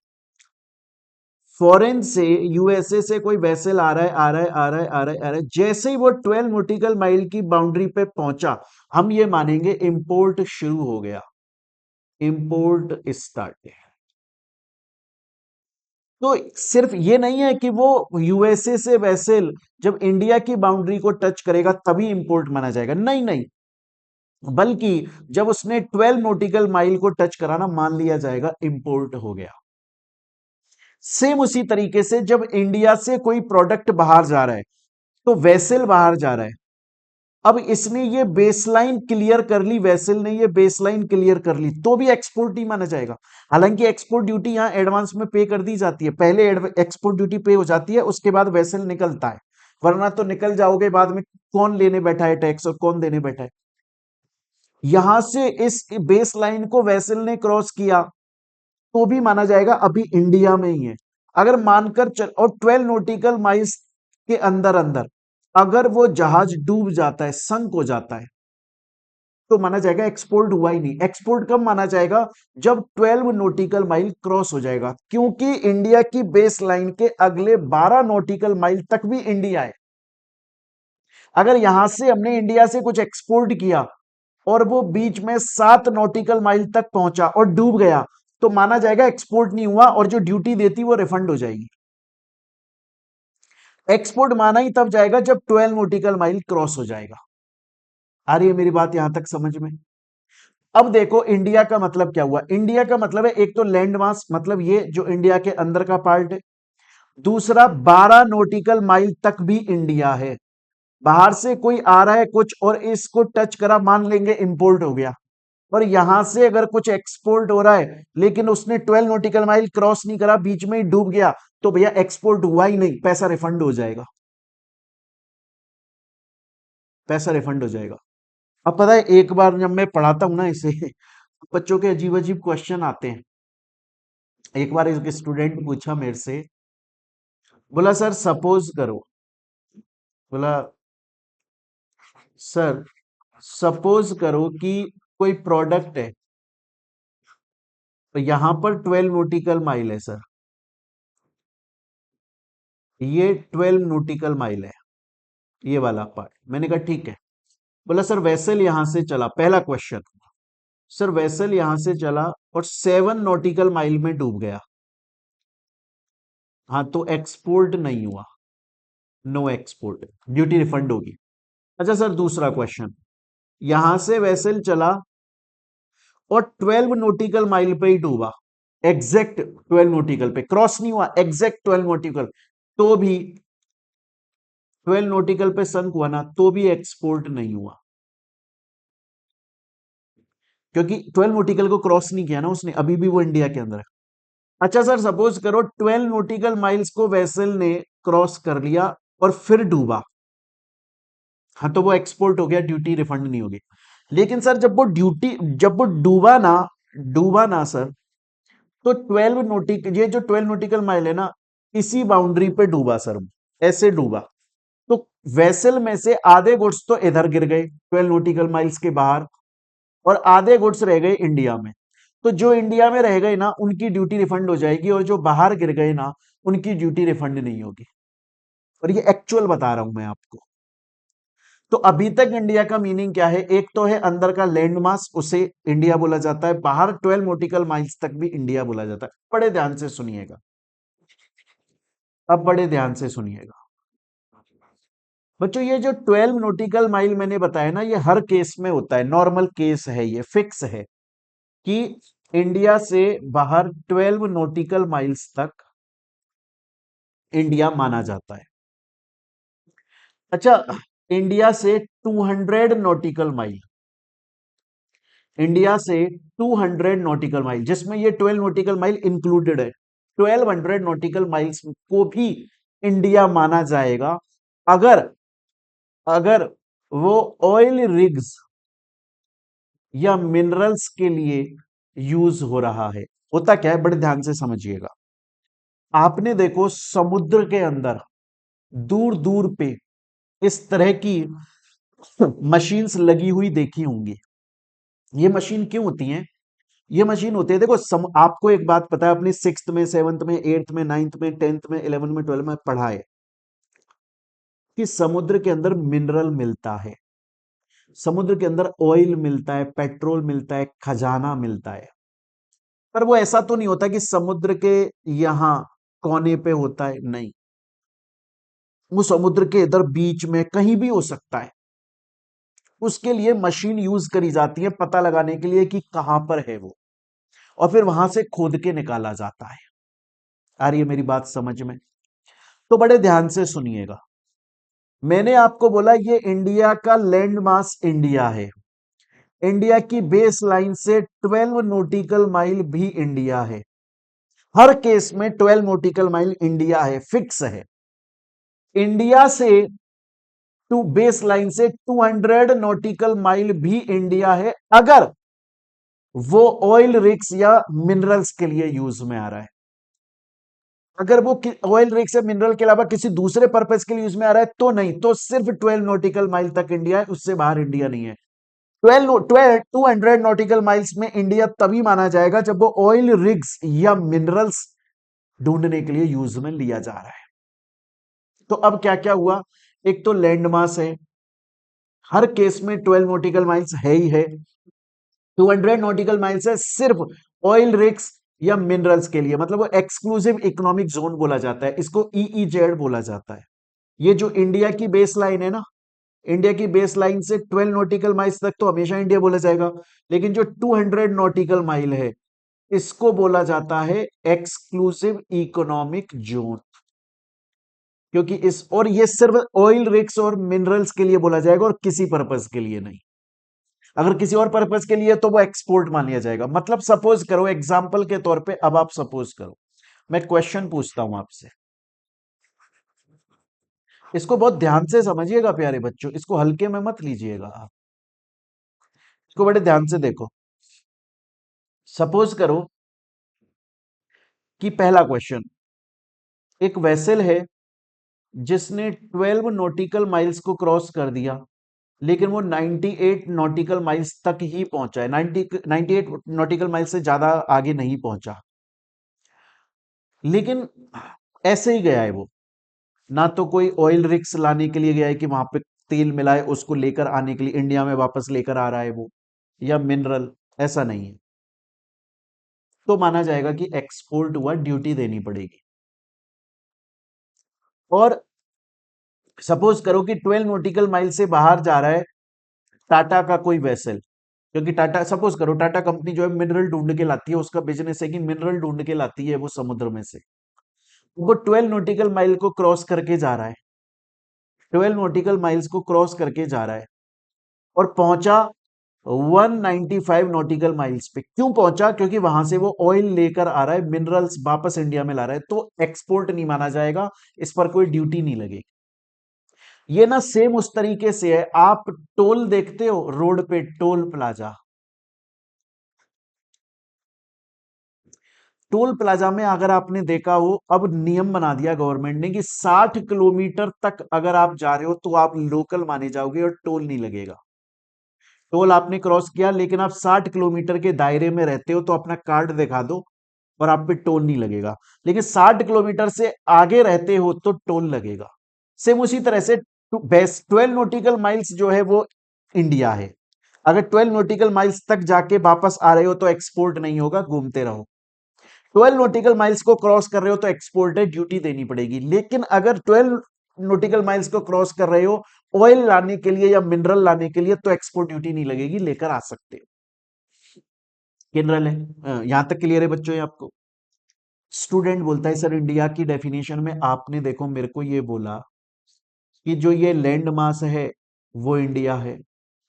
फॉरेन से, यूएसए से कोई वेसल आ रहा है, आ रहा है, आ रहा है, आ रहा है, आ रहा है, जैसे ही वो 12 नोटिकल माइल की बाउंड्री पे पहुंचा, हम ये मानेंगे इंपोर्ट शुरू हो गया, इंपोर्ट स्टार्ट। तो सिर्फ ये नहीं है कि वो यूएसए से वेसल जब इंडिया की बाउंड्री को टच करेगा तभी इंपोर्ट माना जाएगा, नहीं नहीं, बल्कि जब उसने 12 नोटिकल माइल को टच करा ना, मान लिया जाएगा इंपोर्ट हो गया। सेम उसी तरीके से जब इंडिया से कोई प्रोडक्ट बाहर जा रहा है, तो वेसल बाहर जा रहा है, अब इसने ये बेसलाइन क्लियर कर ली, वेसल ने ये बेसलाइन क्लियर कर ली, तो भी एक्सपोर्ट ही माना जाएगा। हालांकि एक्सपोर्ट ड्यूटी यहां एडवांस में पे कर दी जाती है, पहले एक्सपोर्ट ड्यूटी पे हो जाती है, उसके बाद वेसल निकलता है, वरना तो निकल जाओगे बाद में, कौन लेने बैठा है टैक्स और कौन देने बैठा है। यहां से इस बेस लाइन को वेसल ने क्रॉस किया, तो भी माना जाएगा अभी इंडिया में ही है। अगर मानकर चल, और 12 नोटिकल माइल्स के अंदर अंदर अगर वो जहाज डूब जाता है, संक हो जाता है, तो माना जाएगा एक्सपोर्ट हुआ ही नहीं। एक्सपोर्ट कब माना जाएगा? जब 12 नोटिकल माइल क्रॉस हो जाएगा, क्योंकि इंडिया की बेस लाइन के अगले 12 नोटिकल माइल तक भी इंडिया है। अगर यहां से हमने इंडिया से कुछ एक्सपोर्ट किया और वो बीच में 7 नॉटिकल माइल तक पहुंचा और डूब गया, तो माना जाएगा एक्सपोर्ट नहीं हुआ और जो ड्यूटी देती वो रिफंड हो जाएगी। एक्सपोर्ट माना ही तब जाएगा जब 12 नॉटिकल माइल क्रॉस हो जाएगा। आ रही है मेरी बात यहां तक समझ में? अब देखो इंडिया का मतलब क्या हुआ। इंडिया का मतलब है एक तो लैंड मास, मतलब ये जो इंडिया के अंदर का पार्ट है, दूसरा 12 नॉटिकल माइल तक भी इंडिया है। बाहर से कोई आ रहा है कुछ और इसको टच करा, मान लेंगे इंपोर्ट हो गया। और यहां से अगर कुछ एक्सपोर्ट हो रहा है लेकिन उसने 12 नॉटिकल माइल क्रॉस नहीं करा, बीच में ही डूब गया, तो भैया एक्सपोर्ट हुआ ही नहीं, पैसा रिफंड हो जाएगा, पैसा रिफंड हो जाएगा। अब पता है एक बार जब मैं पढ़ाता हूं ना इसे, बच्चों के अजीब अजीब क्वेश्चन आते हैं। एक बार एक स्टूडेंट पूछा मेरे से, बोला सर सपोज करो, बोला सर सपोज करो कि कोई प्रोडक्ट है, तो यहां पर 12 नॉटिकल माइल है सर, ये 12 नॉटिकल माइल है, ये वाला पार्ट। मैंने कहा ठीक है। बोला सर वेसल यहां से चला, पहला क्वेश्चन, सर वेसल यहां से चला और 7 नॉटिकल माइल में डूब गया, हाँ तो एक्सपोर्ट नहीं हुआ, नो एक्सपोर्ट, ड्यूटी रिफंड होगी। अच्छा सर दूसरा क्वेश्चन, यहां से वेसल चला और 12 नॉटिकल माइल पे ही डूबा, एग्जैक्ट 12 नॉटिकल पे, क्रॉस नहीं हुआ, एग्जैक्ट 12 नॉटिकल, तो भी 12 नॉटिकल पे संक हुआ ना, तो भी एक्सपोर्ट नहीं हुआ, क्योंकि 12 नॉटिकल को क्रॉस नहीं किया ना उसने, अभी भी वो इंडिया के अंदर है। अच्छा सर सपोज करो 12 नॉटिकल माइल्स को वेसल ने क्रॉस कर लिया और फिर डूबा, हाँ तो वो एक्सपोर्ट हो गया, ड्यूटी रिफंड नहीं होगी। लेकिन सर जब वो डूबा ना सर, तो 12 नोटिक ये जो 12 नॉटिकल माइल है ना, इसी बाउंड्री पे डूबा सर, ऐसे डूबा, तो वेसल में से आधे गुड्स तो इधर गिर गए 12 नॉटिकल माइल्स के बाहर, और आधे गुड्स रह गए इंडिया में। तो जो इंडिया में रह गए ना उनकी ड्यूटी रिफंड हो जाएगी, और जो बाहर गिर गए ना उनकी ड्यूटी रिफंड नहीं होगी। और ये एक्चुअल बता रहा हूं मैं आपको। तो अभी तक इंडिया का मीनिंग क्या है, एक तो है अंदर का लैंड मास, उसे इंडिया बोला जाता है, बाहर 12 नॉटिकल माइल्स तक भी इंडिया बोला जाता है। बड़े ध्यान से सुनिएगा, अब बड़े ध्यान से सुनिएगा बच्चों, ये जो 12 नॉटिकल माइल मैंने बताया ना, ये हर केस में होता है, नॉर्मल केस है, ये फिक्स है कि इंडिया से बाहर 12 नॉटिकल माइल्स तक इंडिया माना जाता है। अच्छा, इंडिया से 200 नॉटिकल माइल, इंडिया से 200 नॉटिकल माइल, जिसमें ये 12 नॉटिकल माइल इंक्लूडेड है, 1200 नॉटिकल माइल्स को भी इंडिया माना जाएगा, अगर अगर वो ऑयल रिग्स या मिनरल्स के लिए यूज हो रहा है। होता क्या है, बड़े ध्यान से समझिएगा, आपने देखो समुद्र के अंदर दूर दूर पे इस तरह की मशीन्स लगी हुई देखी होंगी। ये मशीन क्यों होती हैं? ये मशीन होती है, देखो आपको एक बात पता है, अपनी 6th में 7th में 8th में 9th में 10th में 11th में 12th में पढ़ा है कि समुद्र के अंदर मिनरल मिलता है, समुद्र के अंदर ऑयल मिलता है, पेट्रोल मिलता है, खजाना मिलता है। पर वो ऐसा तो नहीं होता कि समुद्र के यहां कोने पे होता है, नहीं, वो समुद्र के इधर बीच में कहीं भी हो सकता है। उसके लिए मशीन यूज करी जाती है पता लगाने के लिए कि कहां पर है वो, और फिर वहां से खोद के निकाला जाता है। आ रही है मेरी बात समझ में? तो बड़े ध्यान से सुनिएगा, मैंने आपको बोला ये इंडिया का लैंड मास इंडिया है, इंडिया की बेस लाइन से 12 नॉटिकल माइल भी इंडिया है, हर केस में 12 नॉटिकल माइल इंडिया है, फिक्स है। इंडिया से टू बेस लाइन से 200 नॉटिकल माइल भी इंडिया है, अगर वो ऑयल रिग्स या मिनरल्स के लिए यूज में आ रहा है। अगर वो ऑयल रिग्स या मिनरल के अलावा किसी दूसरे पर्पज के लिए यूज में आ रहा है तो नहीं, तो सिर्फ 12 नॉटिकल माइल तक इंडिया है, उससे बाहर इंडिया नहीं है। 200 नॉटिकल माइल्स में इंडिया तभी माना जाएगा जब वो ऑयल रिग्स या मिनरल्स ढूंढने के लिए यूज में लिया जा रहा है। तो अब क्या क्या हुआ, एक तो लैंड मास है, हर केस में 12 नॉटिकल माइल्स है ही है, 200 नॉटिकल माइल्स है सिर्फ ऑयल रिग्स या मिनरल्स के लिए, मतलब वो एक्सक्लूसिव इकोनॉमिक जोन बोला जाता है, इसको ईईजेड बोला जाता है। ये जो इंडिया की बेस लाइन है ना, इंडिया की बेस लाइन से 12 नॉटिकल माइल्स तक तो हमेशा इंडिया बोला जाएगा, लेकिन जो 200 नॉटिकल माइल है इसको बोला जाता है एक्सक्लूसिव इकोनॉमिक जोन, क्योंकि इस और ये सिर्फ ऑयल रिग्स और मिनरल्स के लिए बोला जाएगा और किसी पर्पज के लिए नहीं। अगर किसी और पर्पज के लिए तो वो एक्सपोर्ट मान लिया जाएगा। मतलब सपोज करो, एग्जांपल के तौर पे अब आप सपोज करो, मैं क्वेश्चन पूछता हूं आपसे, इसको बहुत ध्यान से समझिएगा प्यारे बच्चों, इसको हल्के में मत लीजिएगा आप, इसको बड़े ध्यान से देखो। सपोज करो कि पहला क्वेश्चन, एक वेसल है जिसने 12 नॉटिकल माइल्स को क्रॉस कर दिया, लेकिन वो 98 नॉटिकल माइल्स तक ही पहुंचा है, 98 नॉटिकल माइल से ज्यादा आगे नहीं पहुंचा। लेकिन ऐसे ही गया है वो, ना तो कोई ऑयल रिग्स लाने के लिए गया है कि वहां पे तेल मिलाए उसको लेकर आने के लिए इंडिया में वापस लेकर आ रहा है वो, या मिनरल, ऐसा नहीं है। तो माना जाएगा कि एक्सपोर्ट हुआ, ड्यूटी देनी पड़ेगी। और सपोज करो कि 12 नॉटिकल माइल से बाहर जा रहा है टाटा का कोई वेसल, क्योंकि टाटा, सपोज करो टाटा कंपनी जो है मिनरल ढूंढ के लाती है, उसका बिजनेस है कि मिनरल ढूंढ के लाती है वो समुद्र में से। वो 12 नॉटिकल माइल को क्रॉस करके जा रहा है, 12 नॉटिकल माइल्स को क्रॉस करके जा रहा है और पहुंचा 195 नॉटिकल माइल्स पे। क्यों पहुंचा? क्योंकि वहां से वो ऑयल लेकर आ रहा है, मिनरल्स वापस इंडिया में ला रहा है, तो एक्सपोर्ट नहीं माना जाएगा, इस पर कोई ड्यूटी नहीं लगेगी। ये ना सेम उस तरीके से है, आप टोल देखते हो रोड पे, टोल प्लाजा, टोल प्लाजा में अगर आपने देखा हो, अब नियम बना दिया गवर्नमेंट ने कि 60 किलोमीटर तक अगर आप जा रहे हो तो आप लोकल माने जाओगे और टोल नहीं लगेगा। टोल आपने क्रॉस किया लेकिन आप 60 किलोमीटर के दायरे में रहते हो तो अपना कार्ड दिखा दो और आप पे टोल नहीं लगेगा। लेकिन 60 किलोमीटर से आगे रहते हो तो टोल लगेगा। सेम उसी तरह से बेस्ट 12 नॉटिकल माइल्स जो है वो इंडिया है। अगर 12 नॉटिकल माइल्स तक जाके वापस आ रहे हो तो एक्सपोर्ट नहीं होगा, घूमते रहो। 12 नॉटिकल माइल्स को क्रॉस कर रहे हो तो एक्सपोर्ट है, ड्यूटी देनी पड़ेगी। लेकिन अगर 12 नॉटिकल माइल्स को क्रॉस कर रहे हो ऑयल लाने के लिए या मिनरल लाने के लिए, तो एक्सपोर्ट ड्यूटी नहीं लगेगी, लेकर आ सकते हो। जनरल है, यहां तक क्लियर है बच्चों ये आपको? स्टूडेंट बोलता है सर इंडिया की डेफिनेशन में आपने देखो मेरे को ये बोला कि जो ये लैंड मास है वो इंडिया है,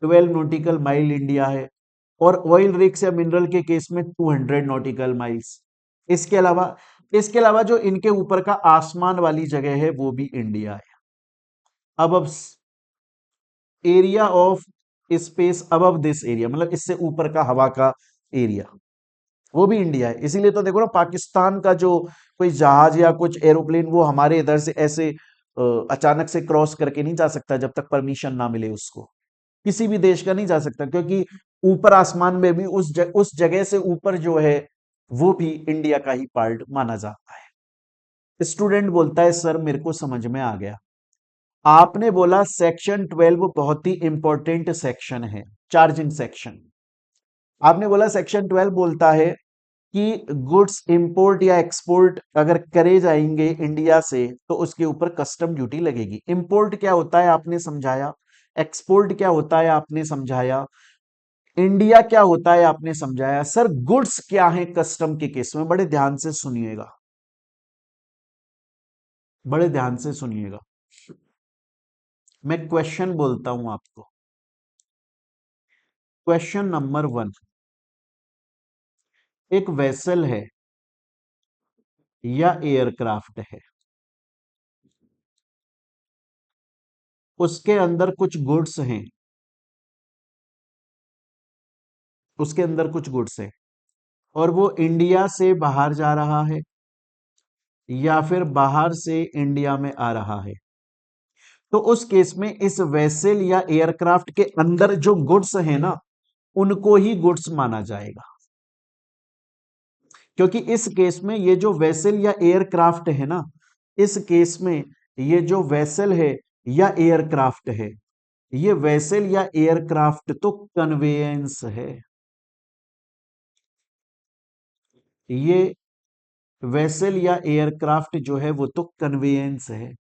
12 नॉटिकल माइल इंडिया है, और ऑयल रिग्स या मिनरल के केस में 200 नॉटिकल माइल्स। इसके अलावा जो इनके ऊपर का आसमान वाली जगह है वो भी इंडिया है। अब area of space above this area, मतलब इससे ऊपर का हवा का एरिया, वो भी इंडिया है। इसीलिए तो देखो ना, पाकिस्तान का जो कोई जहाज या कुछ एरोप्लेन वो हमारे इधर से ऐसे अचानक से क्रॉस करके नहीं जा सकता जब तक परमिशन ना मिले उसको। किसी भी देश का नहीं जा सकता, क्योंकि ऊपर आसमान में भी उस जगह से ऊपर जो है वो भी इंडिया का ही पार्ट माना जाता है। स्टूडेंट बोलता है सर मेरे को समझ में आ गया, आपने बोला सेक्शन 12 बहुत ही इंपॉर्टेंट सेक्शन है, चार्जिंग सेक्शन। आपने बोला सेक्शन 12 बोलता है कि गुड्स इंपोर्ट या एक्सपोर्ट अगर करे जाएंगे इंडिया से तो उसके ऊपर कस्टम ड्यूटी लगेगी। इंपोर्ट क्या होता है आपने समझाया, एक्सपोर्ट क्या होता है आपने समझाया, इंडिया क्या होता है आपने समझाया। सर गुड्स क्या है कस्टम के केस में? बड़े ध्यान से सुनिएगा, बड़े ध्यान से सुनिएगा। मैं क्वेश्चन बोलता हूं आपको। क्वेश्चन नंबर 1, एक वेसल है या एयरक्राफ्ट है, उसके अंदर कुछ गुड्स हैं, उसके अंदर कुछ गुड्स हैं, और वो इंडिया से बाहर जा रहा है या फिर बाहर से इंडिया में आ रहा है। तो उस केस में इस वेसल या एयरक्राफ्ट के अंदर जो गुड्स हैं ना, उनको ही गुड्स माना जाएगा। क्योंकि इस केस में ये जो वेसल या एयरक्राफ्ट है ना, इस केस में ये जो वेसल है या एयरक्राफ्ट है, ये वेसल या एयरक्राफ्ट तो कन्वेयंस है। ये वेसल या एयरक्राफ्ट जो है वो तो कन्वेयंस है।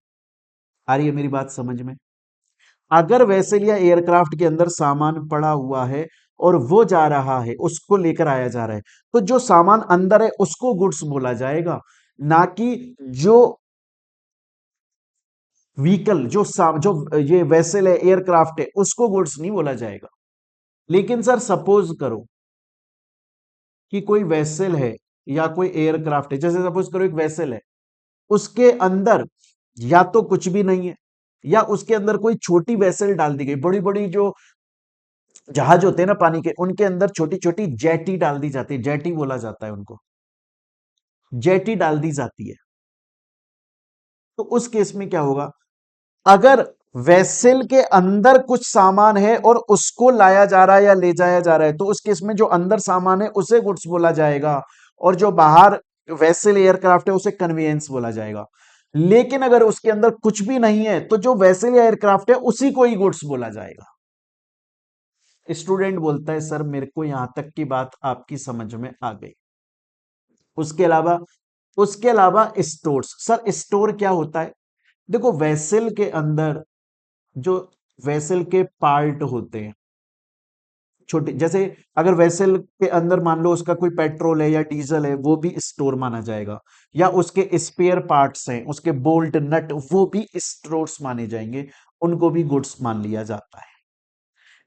आ रही है मेरी बात समझ में? अगर वेसल या एयरक्राफ्ट के अंदर सामान पड़ा हुआ है और वो जा रहा है, उसको लेकर आया जा रहा है, तो जो सामान अंदर है उसको गुड्स बोला जाएगा, ना कि जो व्हीकल, जो ये वेसल है, एयरक्राफ्ट है, उसको गुड्स नहीं बोला जाएगा। लेकिन सर सपोज करो कि कोई वेसल है या कोई एयरक्राफ्ट है, जैसे सपोज करो एक वेसल है, उसके अंदर या तो कुछ भी नहीं है, या उसके अंदर कोई छोटी वेसल डाल दी गई। बड़ी बड़ी जो जहाज होते हैं ना पानी के, उनके अंदर छोटी छोटी जेटी डाल दी जाती है, जेटी बोला जाता है उनको, जेटी डाल दी जाती है। तो उस केस में क्या होगा? अगर वेसल के अंदर कुछ सामान है और उसको लाया जा रहा है या ले जाया जा रहा है, तो उस केस में जो अंदर सामान है उसे गुड्स बोला जाएगा, और जो बाहर वेसल एयरक्राफ्ट है उसे कन्वेयंस बोला जाएगा। लेकिन अगर उसके अंदर कुछ भी नहीं है तो जो वेसल या एयरक्राफ्ट है उसी को ही गुड्स बोला जाएगा। स्टूडेंट बोलता है सर मेरे को यहां तक की बात आपकी समझ में आ गई। उसके अलावा स्टोर्स, सर स्टोर क्या होता है? देखो वेसल के अंदर जो वेसल के पार्ट होते हैं छोटे, जैसे अगर वेसल के अंदर मान लो उसका कोई पेट्रोल है या डीजल है, वो भी स्टोर माना जाएगा, या उसके स्पेयर पार्ट्स हैं, उसके बोल्ट नट, वो भी स्टोर्स माने जाएंगे, उनको भी गुड्स मान लिया जाता है।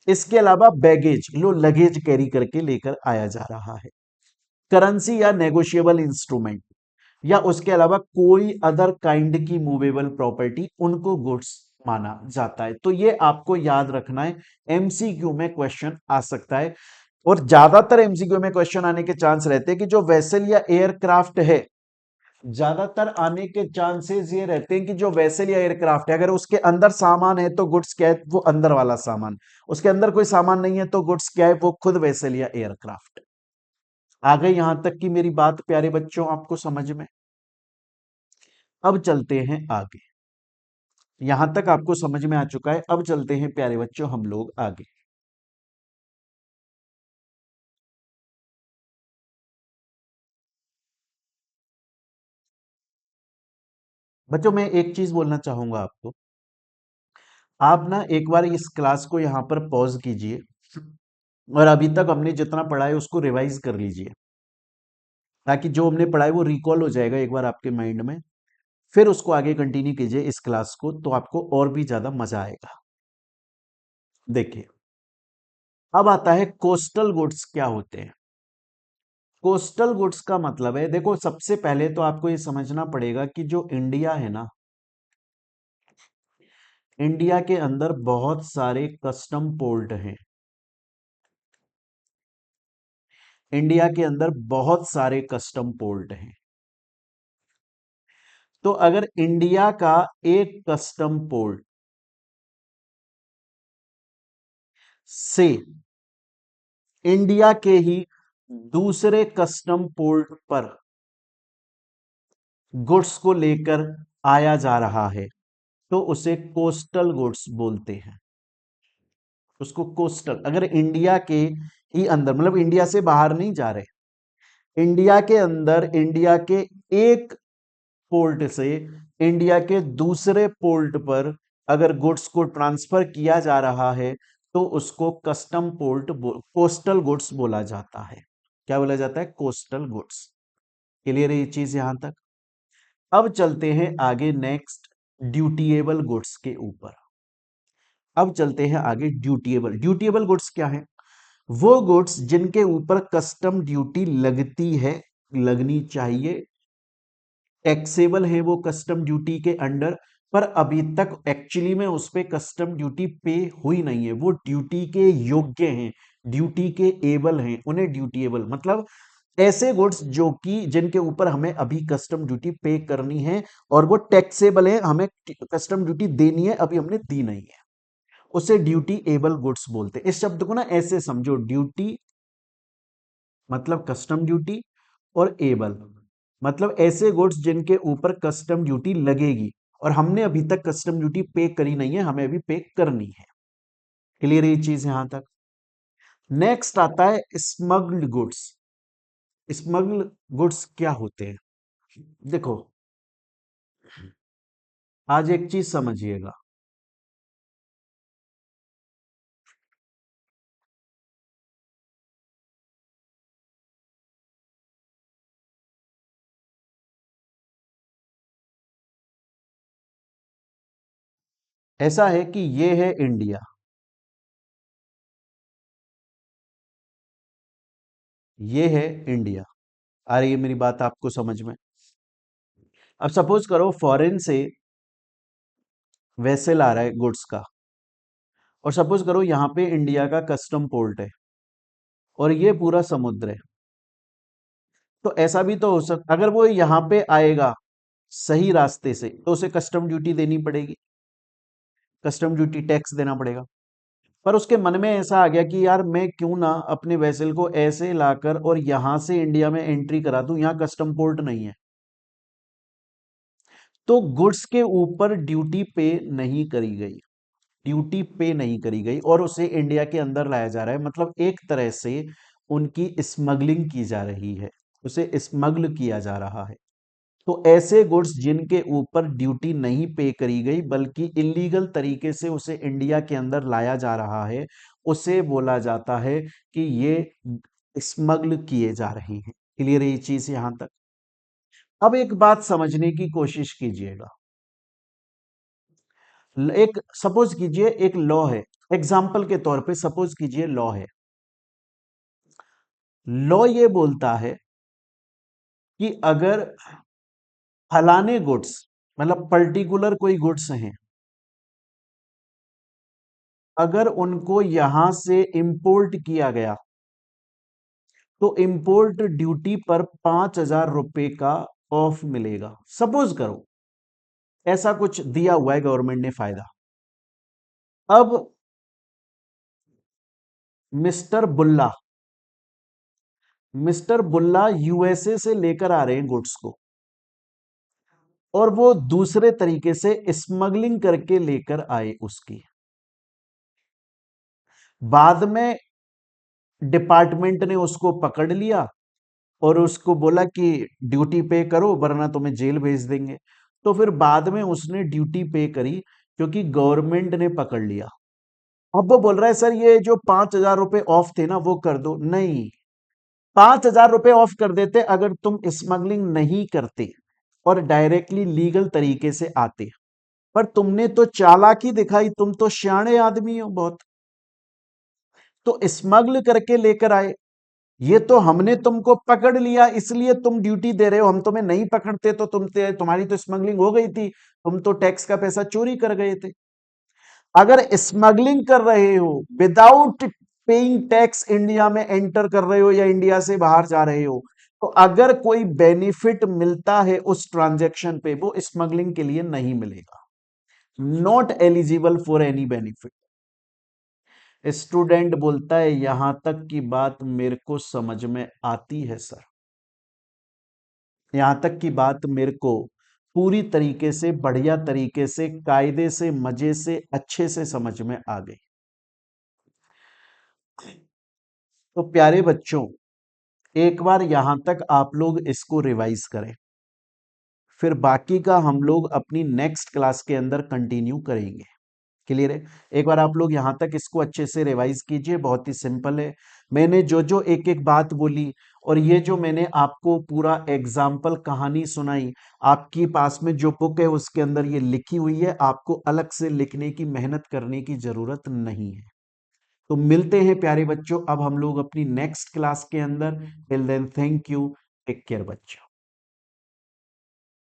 इसके अलावा बैगेज, लो लगेज कैरी करके लेकर आया जा रहा है, करेंसी या नेगोशिएबल इंस्ट्रूमेंट, या उसके अलावा कोई अदर काइंड की मूवेबल प्रॉपर्टी, उनको गुड्स माना जाता है। तो ये आपको याद रखना है, एमसीक्यू में क्वेश्चन आ सकता है। और ज्यादातर एमसीक्यू में क्वेश्चन आने के चांस रहते हैं कि जो वेसल या एयरक्राफ्ट है, ज्यादातर आने के चांसेस ये रहते हैं कि जो वेसल या एयरक्राफ्ट है, अगर उसके अंदर सामान है तो गुड्स क्या है? वो अंदर वाला सामान। उसके अंदर कोई सामान नहीं है तो गुड्स क्या है? वो खुद वेसल या एयरक्राफ्ट। आ गई यहां तक की मेरी बात प्यारे बच्चों आपको समझ में? अब चलते हैं आगे। यहां तक आपको समझ में आ चुका है, अब चलते हैं प्यारे बच्चों हम लोग आगे। बच्चों मैं एक चीज बोलना चाहूंगा आपको, आप ना एक बार इस क्लास को यहां पर पॉज कीजिए, और अभी तक हमने जितना पढ़ा है उसको रिवाइज कर लीजिए, ताकि जो हमने पढ़ा है वो रिकॉल हो जाएगा एक बार आपके माइंड में। फिर उसको आगे कंटिन्यू कीजिए इस क्लास को, तो आपको और भी ज्यादा मजा आएगा। देखिए, अब आता है कोस्टल गुड्स क्या होते हैं। कोस्टल गुड्स का मतलब है, देखो सबसे पहले तो आपको ये समझना पड़ेगा कि जो इंडिया है ना, इंडिया के अंदर बहुत सारे कस्टम पोर्ट हैं। इंडिया के अंदर बहुत सारे कस्टम पोर्ट हैं। तो अगर इंडिया का एक कस्टम पोर्ट से इंडिया के ही दूसरे कस्टम पोर्ट पर गुड्स को लेकर आया जा रहा है, तो उसे कोस्टल गुड्स बोलते हैं। उसको कोस्टल, अगर इंडिया के ही अंदर, मतलब इंडिया से बाहर नहीं जा रहे, इंडिया के अंदर, इंडिया के एक पोर्ट से इंडिया के दूसरे पोर्ट पर अगर गुड्स को ट्रांसफर किया जा रहा है, तो उसको कस्टम पोर्ट कोस्टल गुड्स बोला जाता है। क्या बोला जाता है? Coastal goods. क्लियर है ये चीज यहां तक? अब चलते हैं आगे नेक्स्ट, ड्यूटीएबल गुड्स के ऊपर। अब चलते हैं आगे ड्यूटीएबल। ड्यूटीएबल गुड्स क्या है? वो गुड्स जिनके ऊपर कस्टम ड्यूटी लगती है, लगनी चाहिए, टैक्सेबल है वो कस्टम ड्यूटी के अंडर, पर अभी तक एक्चुअली में उस पे कस्टम ड्यूटी पे हुई नहीं है, वो ड्यूटी के योग्य हैं, ड्यूटी के एबल हैं, उन्हें ड्यूटीएबल मतलब ऐसे गुड्स जो कि जिनके ऊपर हमें अभी कस्टम ड्यूटी पे करनी है, और वो टैक्सेबल है, हमें कस्टम ड्यूटी देनी है, अभी हमने दी नहीं है, उसे ड्यूटी एबल गुड्स बोलते हैं। इस शब्द को ना ऐसे समझो, ड्यूटी मतलब कस्टम ड्यूटी, और एबल मतलब ऐसे गुड्स जिनके ऊपर कस्टम ड्यूटी लगेगी, और हमने अभी तक कस्टम ड्यूटी पे करी नहीं है, हमें अभी पे करनी है। क्लियर ये चीज यहां तक? नेक्स्ट आता है स्मग्ल्ड गुड्स। स्मग्ल्ड गुड्स क्या होते हैं? देखो, आज एक चीज समझिएगा, ऐसा है कि ये है इंडिया, ये है इंडिया। आ रही है मेरी बात आपको समझ में? अब सपोज करो फॉरेन से वेसल आ रहा है गुड्स का, और सपोज करो यहां पे इंडिया का कस्टम पोर्ट है, और ये पूरा समुद्र है। तो ऐसा भी तो हो सकता, अगर वो यहां पे आएगा सही रास्ते से, तो उसे कस्टम ड्यूटी देनी पड़ेगी। कस्टम ड्यूटी टैक्स देना पड़ेगा। पर उसके मन में ऐसा आ गया कि यार मैं क्यों ना अपने वेसल को ऐसे लाकर और यहां से इंडिया में एंट्री करा दूं, यहां कस्टम पोर्ट नहीं है, तो गुड्स के ऊपर ड्यूटी पे नहीं करी गई, ड्यूटी पे नहीं करी गई और उसे इंडिया के अंदर लाया जा रहा है, मतलब एक तरह से उनकी स्मगलिंग की जा रही है, उसे स्मगल किया जा रहा है। तो ऐसे गुड्स जिनके ऊपर ड्यूटी नहीं पे करी गई बल्कि इलीगल तरीके से उसे इंडिया के अंदर लाया जा रहा है, उसे बोला जाता है कि ये स्मगल किए जा रहे हैं। क्लियर है ये चीज यहां तक? अब एक बात समझने की कोशिश कीजिएगा। एक सपोज कीजिए एक लॉ है, एग्जाम्पल के तौर पे सपोज कीजिए लॉ है, लॉ ये बोलता है कि अगर फलाने गुड्स, मतलब पर्टिकुलर कोई गुड्स हैं, अगर उनको यहां से इंपोर्ट किया गया तो इंपोर्ट ड्यूटी पर 5,000 रुपए का ऑफ मिलेगा। सपोज करो ऐसा कुछ दिया हुआ है गवर्नमेंट ने फायदा। अब मिस्टर बुल्ला मिस्टर बुल्ला यूएसए से लेकर आ रहे हैं गुड्स को और वो दूसरे तरीके से स्मगलिंग करके लेकर आए उसकी, बाद में डिपार्टमेंट ने उसको पकड़ लिया और उसको बोला कि ड्यूटी पे करो वरना तुम्हें जेल भेज देंगे। तो फिर बाद में उसने ड्यूटी पे करी क्योंकि गवर्नमेंट ने पकड़ लिया। अब वो बोल रहा है सर ये जो 5,000 रुपए ऑफ थे ना वो कर दो। नहीं, 5,000 रुपए ऑफ कर देते अगर तुम स्मगलिंग नहीं करते और डायरेक्टली लीगल तरीके से आते, पर तुमने तो चालाकी दिखाई, तुम तो सियाणे आदमी हो बहुत, तो स्मगल करके लेकर आए। ये तो हमने तुमको पकड़ लिया इसलिए तुम ड्यूटी दे रहे हो, हम तुम्हें नहीं पकड़ते तो तुम्हारी तो स्मगलिंग हो गई थी, तुम तो टैक्स का पैसा चोरी कर गए थे। अगर स्मगलिंग कर रहे हो विदाउट पेइंग टैक्स, इंडिया में एंटर कर रहे हो या इंडिया से बाहर जा रहे हो, तो अगर कोई बेनिफिट मिलता है उस ट्रांजैक्शन पे वो स्मगलिंग के लिए नहीं मिलेगा। Not eligible for any benefit. Student बोलता है यहां तक की बात मेरे को समझ में आती है सर, यहां तक की बात मेरे को पूरी तरीके से बढ़िया तरीके से कायदे से मजे से अच्छे से समझ में आ गई। तो प्यारे बच्चों एक बार यहां तक आप लोग इसको रिवाइज करें, फिर बाकी का हम लोग अपनी नेक्स्ट क्लास के अंदर कंटिन्यू करेंगे। क्लियर है? एक बार आप लोग यहां तक इसको अच्छे से रिवाइज कीजिए, बहुत ही सिंपल है। मैंने जो जो एक एक बात बोली और ये जो मैंने आपको पूरा एग्जाम्पल कहानी सुनाई, आपकी पास में जो बुक है उसके अंदर ये लिखी हुई है, आपको अलग से लिखने की मेहनत करने की जरूरत नहीं है। तो मिलते हैं प्यारे बच्चों अब हम लोग अपनी नेक्स्ट क्लास के अंदर। Till then thank you, take care बच्चों।